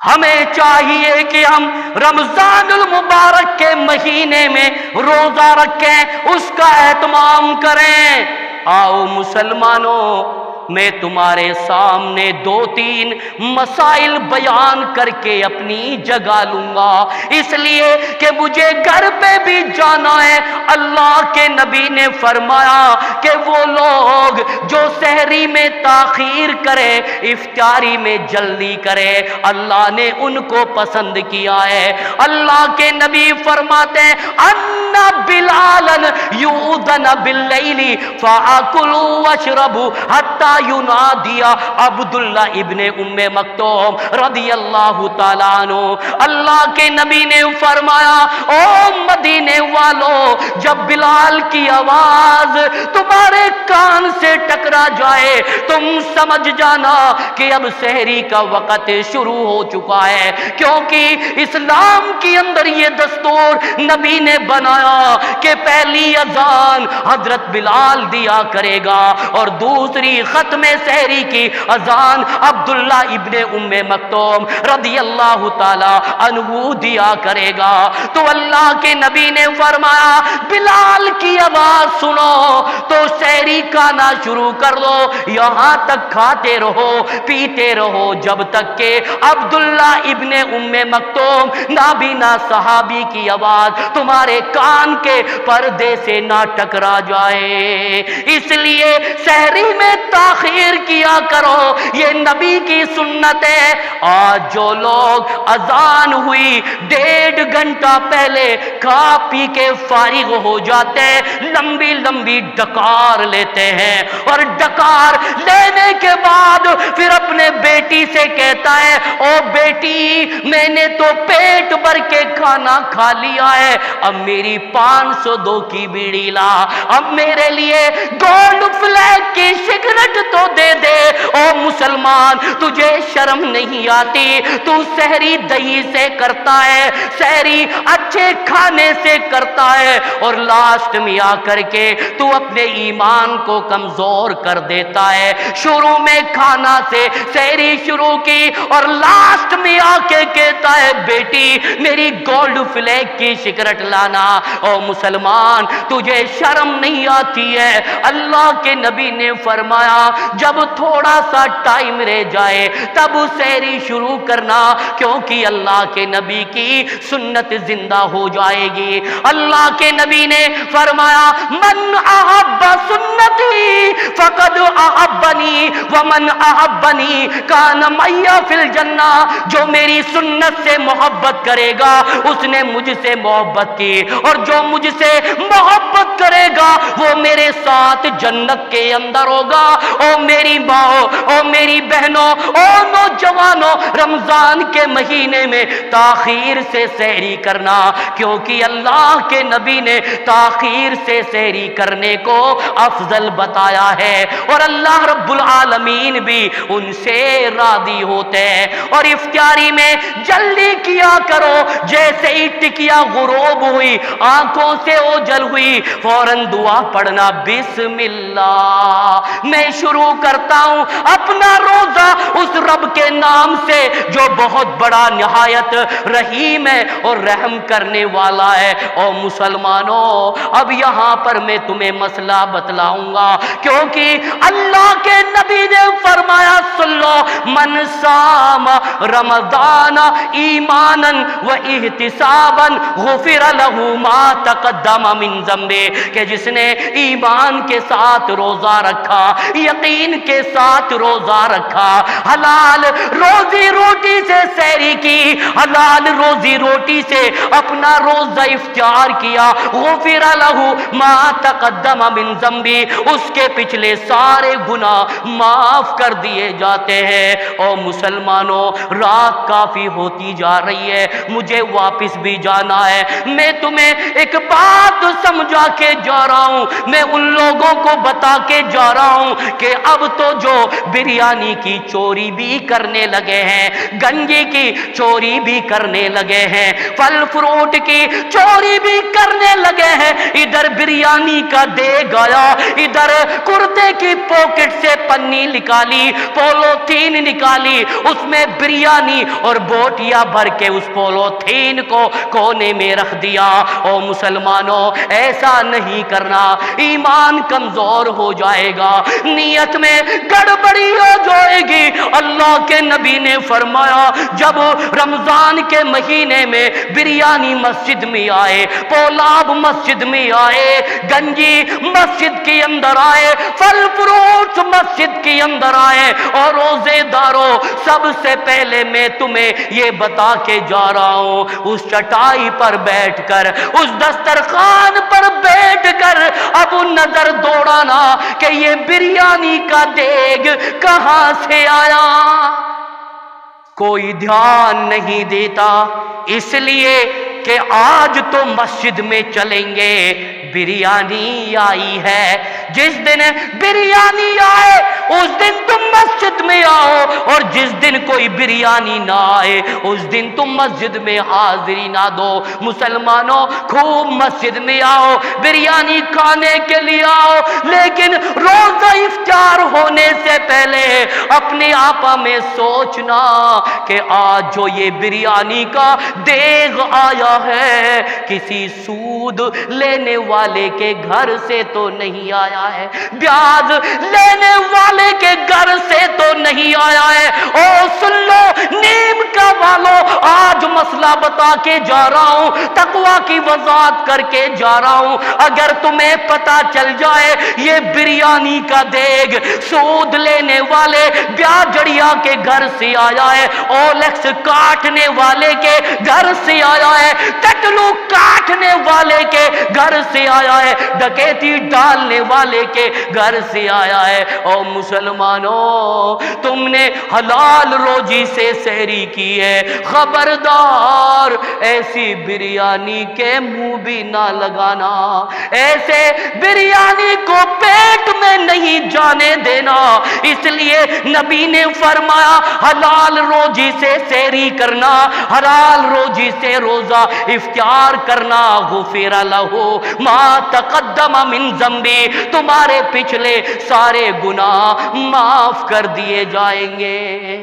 ہمیں چاہیے کہ ہم رمضان المبارک کے مہینے میں روزہ رکھیں، اس کا اہتمام کریں۔ آؤ مسلمانوں میں تمہارے سامنے دو تین مسائل بیان کر کے اپنی جگہ لوں گا، اس لیے کہ مجھے گھر پہ بھی جانا ہے۔ اللہ کے نبی نے فرمایا کہ وہ لوگ جو سحری میں تاخیر کرے افطاری میں جلدی کرے اللہ نے ان کو پسند کیا ہے۔ اللہ کے نبی فرماتے ہیں ان بلالا یؤذن باللیل فاکلوا واشربوا حتی ینادی عبداللہ ابن ام مکتوم رضی اللہ تعالیٰ عنہ۔ اللہ کے نبی نے فرمایا او مدینے والو جب بلال کی آواز تمہارے کان سے ٹکرا جائے تم سمجھ جانا کہ اب سحری کا وقت شروع ہو چکا ہے، کیونکہ اسلام کے اندر یہ دستور نبی نے بنایا کہ پہلی اذان حضرت بلال دیا کرے گا اور دوسری ختم سحری کی اذان عبداللہ ابن ام مکتوم رضی اللہ تعالی عنہ دیا کرے گا۔ تو اللہ کے نبی نے فرمایا بلال کی آواز سنو تو سحری کھانا شروع کر دو، یہاں تک کھاتے رہو پیتے رہو جب تک کہ عبداللہ ابن ام مکتوم نابینا صحابی کی آواز تمہارے کان کے پردے سے نہ ٹکرا جائے۔ اس لیے سحری میں تاخیر کیا کرو، یہ نبی کی سنت ہے۔ آج جو لوگ اذان ہوئی 1.5 گھنٹہ پہلے کھا پی کے فارغ ہو جاتے ہیں، لمبی لمبی ڈکار لیتے ہیں اور ڈکار لینے کے بعد پھر اپنے بیٹی سے کہتا ہے او بیٹی میں نے تو پیٹ بھر کے کھانا کھا لیا ہے، اب میری 502 کی بیڑی لا، اب میرے لیے گولڈ فلیگ کی سگریٹ تو دے دے۔ او مسلمان تجھے شرم نہیں آتی؟ تو سحری دہی سے کرتا ہے، سحری اچھے کھانے سے کرتا ہے اور لاسٹ میں آ کر کے تو اپنے ایمان کو کمزور کر دیتا ہے۔ شروع میں کھانا سے سحری شروع کی اور لاسٹ میں آ کے کہتا ہے بیٹی میری گولڈ فلیگ کی سگریٹ لانا۔ او مسلمان تجھے شرم نہیں آتی ہے؟ اللہ کے نبی نے فرمایا جب تھوڑا سا ٹائم رہ جائے تب سحری شروع کرنا، کیونکہ اللہ کے نبی کی سنت زندہ ہو جائے گی۔ اللہ کے نبی نے فرمایا من احب سنتی فقد احبنی ومن احبنی کان معی فی الجنہ، جو میری سنت سے محبت کرے گا اس نے مجھ سے محبت کی اور جو مجھ سے محبت کرے گا وہ میرے ساتھ جنت کے اندر ہوگا۔ او میری ماں او میری بہنوں او نوجوانوں رمضان کے مہینے میں تاخیر سے سحری کرنا، کیونکہ اللہ کے نبی نے تاخیر سے سحری کرنے کو افضل بتایا ہے اور اللہ رب العالمین بھی ان سے راضی ہوتے ہیں۔ اور افطاری میں جلدی کیا کرو، جیسے ہی ٹکیا غروب ہوئی آنکھوں سے اوجل ہوئی فوراً دعا پڑھنا بسم اللہ، میں شروع کرتا ہوں اپنا روزہ اس رب کے نام سے جو بہت بڑا نہایت رحیم ہے اور رحم کرنے والا ہے۔ او مسلمانوں اب یہاں پر میں تمہیں مسئلہ بتلاؤں گا، کیونکہ اللہ کے نبی نے فرمایا سن لو، من صام رمضان ایمانا و احتسابا غفر له ما تقدم من ذنبه، کہ جس نے ایمان کے ساتھ روزہ رکھا، یقین کے ساتھ روزہ رکھا، حلال روزی روٹی سے سحری کی، حلال روزی روٹی سے اپنا روزہ افطار کیا، غفر له ما تقدم من ذنبی، اس کے پچھلے سارے گناہ معاف کر دیے جاتے ہیں۔ او مسلمانوں، رات کافی ہوتی جا رہی ہے، مجھے واپس بھی جانا ہے، میں تمہیں ایک بات سمجھا کے جا رہا ہوں، میں ان لوگوں کو بتا کے جا رہا ہوں کہ اب تو جو بریانی کی چوری بھی کرنے لگے ہیں، گنجی کی چوری بھی کرنے لگے ہیں، پھل فروٹ کی چوری بھی کرنے لگے ہیں، ادھر بریانی کا دیگ آیا، ادھر کرتے کی پاکٹ سے پنی نکالی، پولوتھین نکالی، اس میں بریانی اور بوٹیاں بھر کے اس پولوتھین کو کونے میں رکھ دیا۔ او مسلمانوں، ایسا نہیں کرنا، ایمان کمزور ہو جائے گا، نیت میں گڑبڑی ہو جائے گی۔ اللہ کے نبی نے فرمایا جب رمضان کے مہینے میں بریانی مسجد میں آئے، پولاب مسجد میں آئے، گنجی مسجد کے اندر آئے، پھل فروٹ مسجد کے اندر آئے، اور روزے داروں، سب سے پہلے میں تمہیں یہ بتا کے جا رہا ہوں، اس چٹائی پر بیٹھ کر، اس دسترخوان پر بیٹھ کر اب نظر دوڑانا کہ یہ بریانی کا دیگ کہاں سے آیا۔ کوئی دھیان نہیں دیتا، اس لیے کہ آج تو مسجد میں چلیں گے، بریانی آئی ہے، جس دن بریانی آئے اس دن تم مسجد میں آؤ، اور جس دن کوئی بریانی نہ آئے اس دن تم مسجد میں حاضری نہ دو۔ مسلمانوں، خوب مسجد میں آؤ، بریانی کھانے کے لیے آؤ، لیکن روزہ افطار ہونے سے پہلے اپنے آپا میں سوچنا کہ آج جو یہ بریانی کا دیگ آیا ہے کسی سود لینے والے کے گھر سے تو نہیں آیا ہے، بیاج لینے والے کے گھر سے تو نہیں آیا ہے۔ او سن لو نیم کا والو، آج مسئلہ بتا کے جا رہا ہوں، تقوی کی وضاحت کر کے جا رہا ہوں، اگر تمہیں پتا چل جائے یہ بریانی کا دیگ سود لینے والے بیاجڑیا کے گھر سے آیا ہے، اولیکس کاٹنے والے کے گھر سے آیا ہے، ٹٹلو کاٹنے والے کے گھر سے آیا ہے، ڈکیتی ڈالنے والے کے گھر سے آیا ہے، او مسلمانوں تم نے حلال روزی سے سحری کی ہے، خبردار ایسی بریانی کے منہ بھی نہ لگانا، ایسے بریانی کو پیٹ میں نہیں جانے دینا۔ اس لیے نبی نے فرمایا حلال روزی سے سحری کرنا، حلال روزی سے روزہ افطار کرنا، غفر لہ ما تقدم من ذنبی، تمہارے پچھلے سارے گناہ معاف کر دیے جائیں گے۔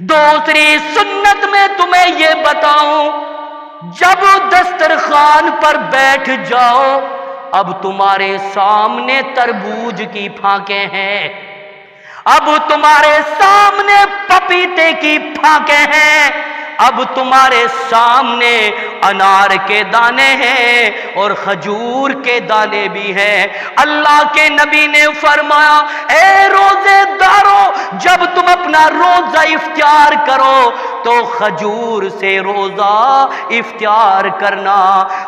دوسری سنت میں تمہیں یہ بتاؤں، جب دسترخوان پر بیٹھ جاؤ، اب تمہارے سامنے تربوز کی پھانکیں ہیں، اب تمہارے سامنے پپیتے کی پھانکیں ہیں، اب تمہارے سامنے انار کے دانے ہیں اور کھجور کے دانے بھی ہیں۔ اللہ کے نبی نے فرمایا اے روزے دارو، جب تم اپنا روزہ افطار کرو تو کھجور سے روزہ افطار کرنا،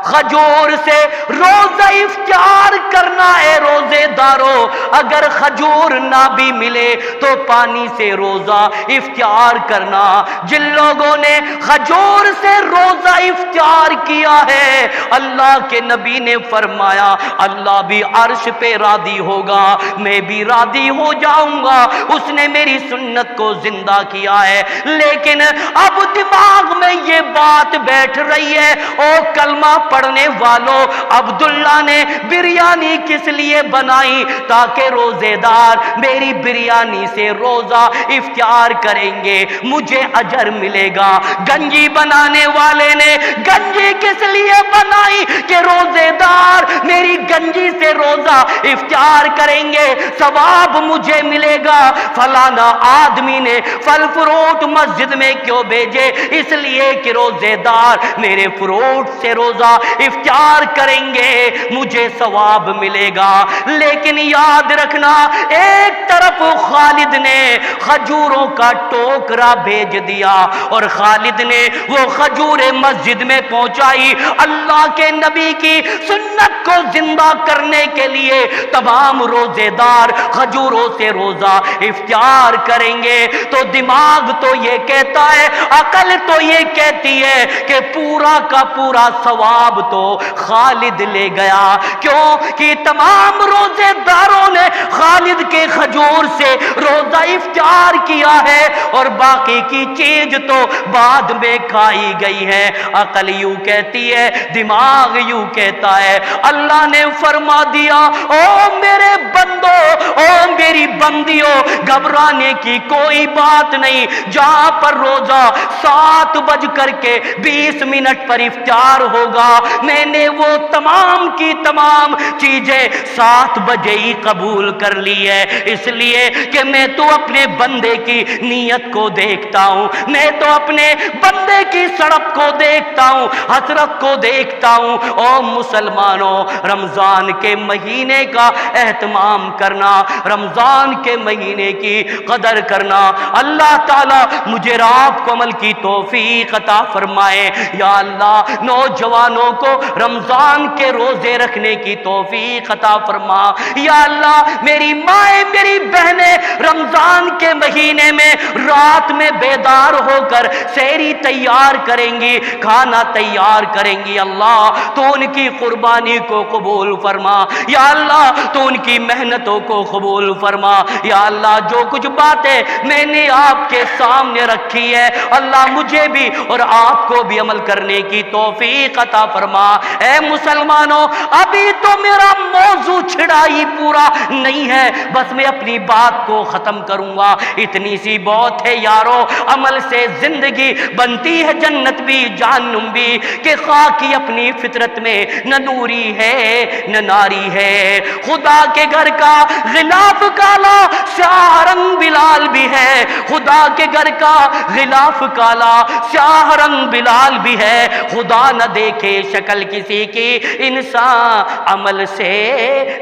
کھجور سے روزہ افطار کرنا۔ اے روزے دارو، اگر کھجور نہ بھی ملے تو پانی سے روزہ افطار کرنا۔ جن لوگوں نے کھجور سے روزہ افطار کیا ہے، اللہ کے نبی نے فرمایا اللہ بھی عرش پہ راضی ہوگا، میں بھی راضی ہو جاؤں گا، اس نے میری سنت کو زندہ کیا ہے۔ لیکن اب دماغ میں یہ بات بیٹھ رہی ہے، او کلمہ پڑھنے والوں، عبداللہ اللہ نے بریانی کس لیے بنائی؟ تاکہ روزے دار میری بریانی سے روزہ افطار کریں گے، مجھے اجر ملے گا۔ گنجی بنانے والے نے گنجی کس لیے بنائی؟ کہ روزے دار میری گنجی سے روزہ افطار کریں گے، ثواب مجھے ملے گا۔ فلانا آدمی نے پھل فروٹ مسجد میں کیوں بھیجے؟ اس لیے کہ روزے دار میرے فروٹ سے روزہ افطار کریں گے، مجھے ثواب ملے گا۔ لیکن یاد رکھنا، ایک طرف خالد نے کھجوروں کا ٹوکرا بھیج دیا اور خالد نے وہ کھجور مسجد میں پہنچائی۔ اللہ کے نبی کی سنت کو زندہ کرنے کے لیے تمام روزے دار کھجوروں سے روزہ افطار کریں گے، تو دماغ تو یہ کہتا ہے، عقل تو یہ کہتی ہے کہ پورا کا پورا ثواب تو خالد لے گیا۔ کیوں کہ تمام روزے داروں نے خالد کے کھجور سے روزہ افطار کیا ہے اور باقی کی چیز تو بعد میں کھائی گئی ہے۔ عقل یوں کہتی ہے، دماغ یوں کہتا ہے۔ اللہ نے فرما دیا، او میرے بندو، او میری بندیوں، گھبرانے کی کوئی بات نہیں۔ جہاں پر روزہ 7:20 پر افطار ہوگا، میں نے وہ تمام کی تمام چیزیں 7 بجے ہی قبول کر لی ہے، اس لیے کہ میں تو اپنے بندے کی نیت کو دیکھتا ہوں، میں تو اپنے بندے کی سڑک کو دیکھتا ہوں، حسرت کو دیکھتا ہوں۔ او مسلمانوں، رمضان کے مہینے کا اہتمام کرنا، رمضان کے مہینے کی قدر کرنا۔ اللہ تعالیٰ مجھے آپ کو عمل کی توفیق عطا فرمائے۔ یا اللہ، نوجوانوں کو رمضان کے روزے رکھنے کی توفیق عطا فرما۔ یا اللہ، میری مائیں، میری بہنیں رمضان کے مہینے میں رات میں بیدار ہو کر سحری تیار کریں گی، کھانا تیار کریں گی۔ اللہ تو ان کی قربانی کو قبول فرما۔ یا اللہ تو ان کی محنتوں کو قبول فرما۔ یا اللہ جو کچھ باتیں میں نے آپ کے سامنے رکھی ہے، اللہ مجھے بھی اور آپ کو بھی عمل کرنے کی توفیق عطا فرما۔ اے مسلمانوں، ابھی تو میرا موضوع چھڑا ہی پورا نہیں ہے، بس میں اپنی بات کو ختم کروں گا۔ اتنی سی بہت ہے یارو، عمل سے زندگی بنتی ہے جنت بھی جہنم بھی، کہ خاکی اپنی فطرت میں نہ نوری ہے نہ ناری ہے۔ خدا کے گھر کا غلاف کالا سیاہ رنگ بلال بھی ہے، خدا کے گھر کا غلاف کالا سیاہ رنگ بلال بھی ہے۔ خدا نہ دیکھے شکل کسی کی، انسان عمل سے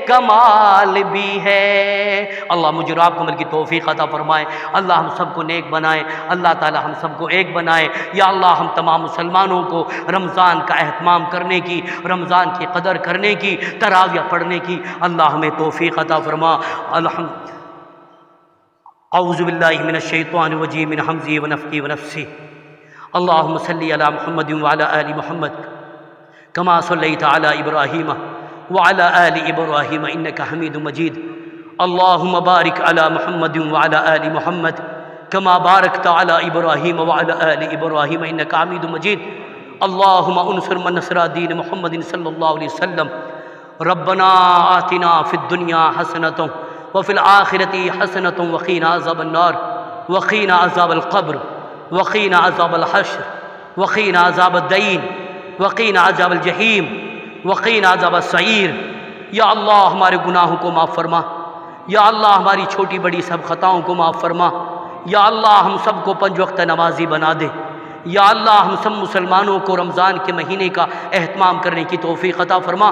کمال بھی ہے۔ اللہ مجھے اور آپ کو عمل کی توفیق عطا فرمائے۔ اللہ ہم سب کو نیک بنائے، اللہ تعالی ہم سب کو ایک بنائے۔ یا اللہ ہم تمام مسلمانوں کو رمضان کا اہتمام کرنے کی، رمضان کی قدر کرنے کی، تراویح پڑھنے کی اللہ ہمیں توفیق عطا فرما۔ اعوذ باللہ من الشیطان الرجیم، من حمزہ ونفخہ ونفثہ۔ اللہم صلی علی محمد وعلی آل محمد کما صلیت علی ابراہیم وعلی آل ابراہیم انک حمید مجید۔ اللہم بارک علی محمد وعلی آل محمد کما بارکت علی ابراہیم وعلی آل ابراہیم انک حمید مجید۔ اللہم انصر من نصر دین محمد صلی اللہ علیہ وسلم۔ ربنا آتنا فی الدنیا حسنۃ وفی الآخرۃ حسنۃ وقنا عذاب النار وقنا عذاب القبر وقنا عذاب الحشر وقنا عذاب الدین وقنا عذاب الجحیم وقنا عذاب السعیر۔ یا اللہ ہمارے گناہوں کو معاف فرما، یا اللہ ہماری چھوٹی بڑی سب خطاؤں کو معاف فرما۔ یا اللہ ہم سب کو 5 وقت نمازی بنا دے۔ یا اللہ ہم سب مسلمانوں کو رمضان کے مہینے کا اہتمام کرنے کی توفیق عطا فرما۔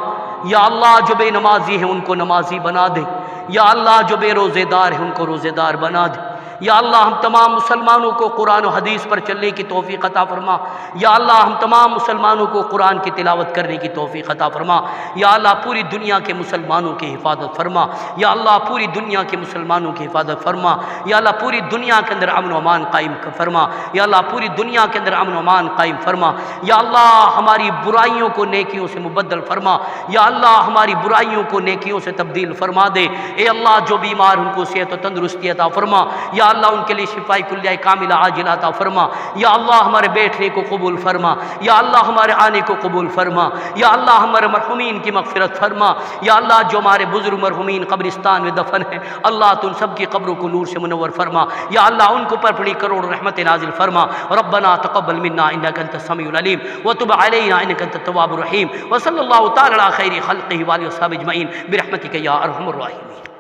یا اللہ جو بے نمازی ہیں ان کو نمازی بنا دے۔ یا اللہ جو بے روزے دار ہیں ان کو روزے دار بنا دے۔ یا اللہ ہم تمام مسلمانوں کو قرآن و حدیث پر چلنے کی توفیق عطا فرما۔ یا اللہ ہم تمام مسلمانوں کو قرآن کی تلاوت کرنے کی توفیق عطا فرما۔ یا اللہ پوری دنیا کے مسلمانوں کی حفاظت فرما۔ یا اللہ پوری دنیا کے مسلمانوں کی حفاظت فرما۔ یا اللہ پوری دنیا کے اندر امن و امان قائم فرما۔ یا اللہ پوری دنیا کے اندر امن و امان قائم فرما۔ یا اللہ ہماری برائیوں کو نیکیوں سے مبدل فرما۔ یا اللہ ہماری برائیوں کو نیکیوں سے تبدیل فرما دے۔ اے اللہ جو بیمار ان کو صحت و تندرستی عطا فرما۔ یا یا اللہ ان کے لیے شفاء کلیہ کاملہ عاجلہ عطا فرما، یا اللہ ہمارے بیٹھنے کو قبول فرما، یا اللہ ہمارے آنے کو قبول فرما، یا اللہ ہمارے مرحومین کی مغفرت فرما، یا اللہ جو ہمارے بزرگ مرحومین قبرستان میں دفن ہیں اللہ تو ان سب کی قبروں کو نور سے منور فرما، یا اللہ ان کو پر پڑی کروڑ رحمت نازل فرما۔ ربنا تقبل منا انک انت السمیع العلیم وتب علینا انک انت التواب الرحیم، وصلی اللہ تعالی علی خیر خلقہ وآلہ وصحبہ اجمعین برحمتک یا ارحم الراحمین۔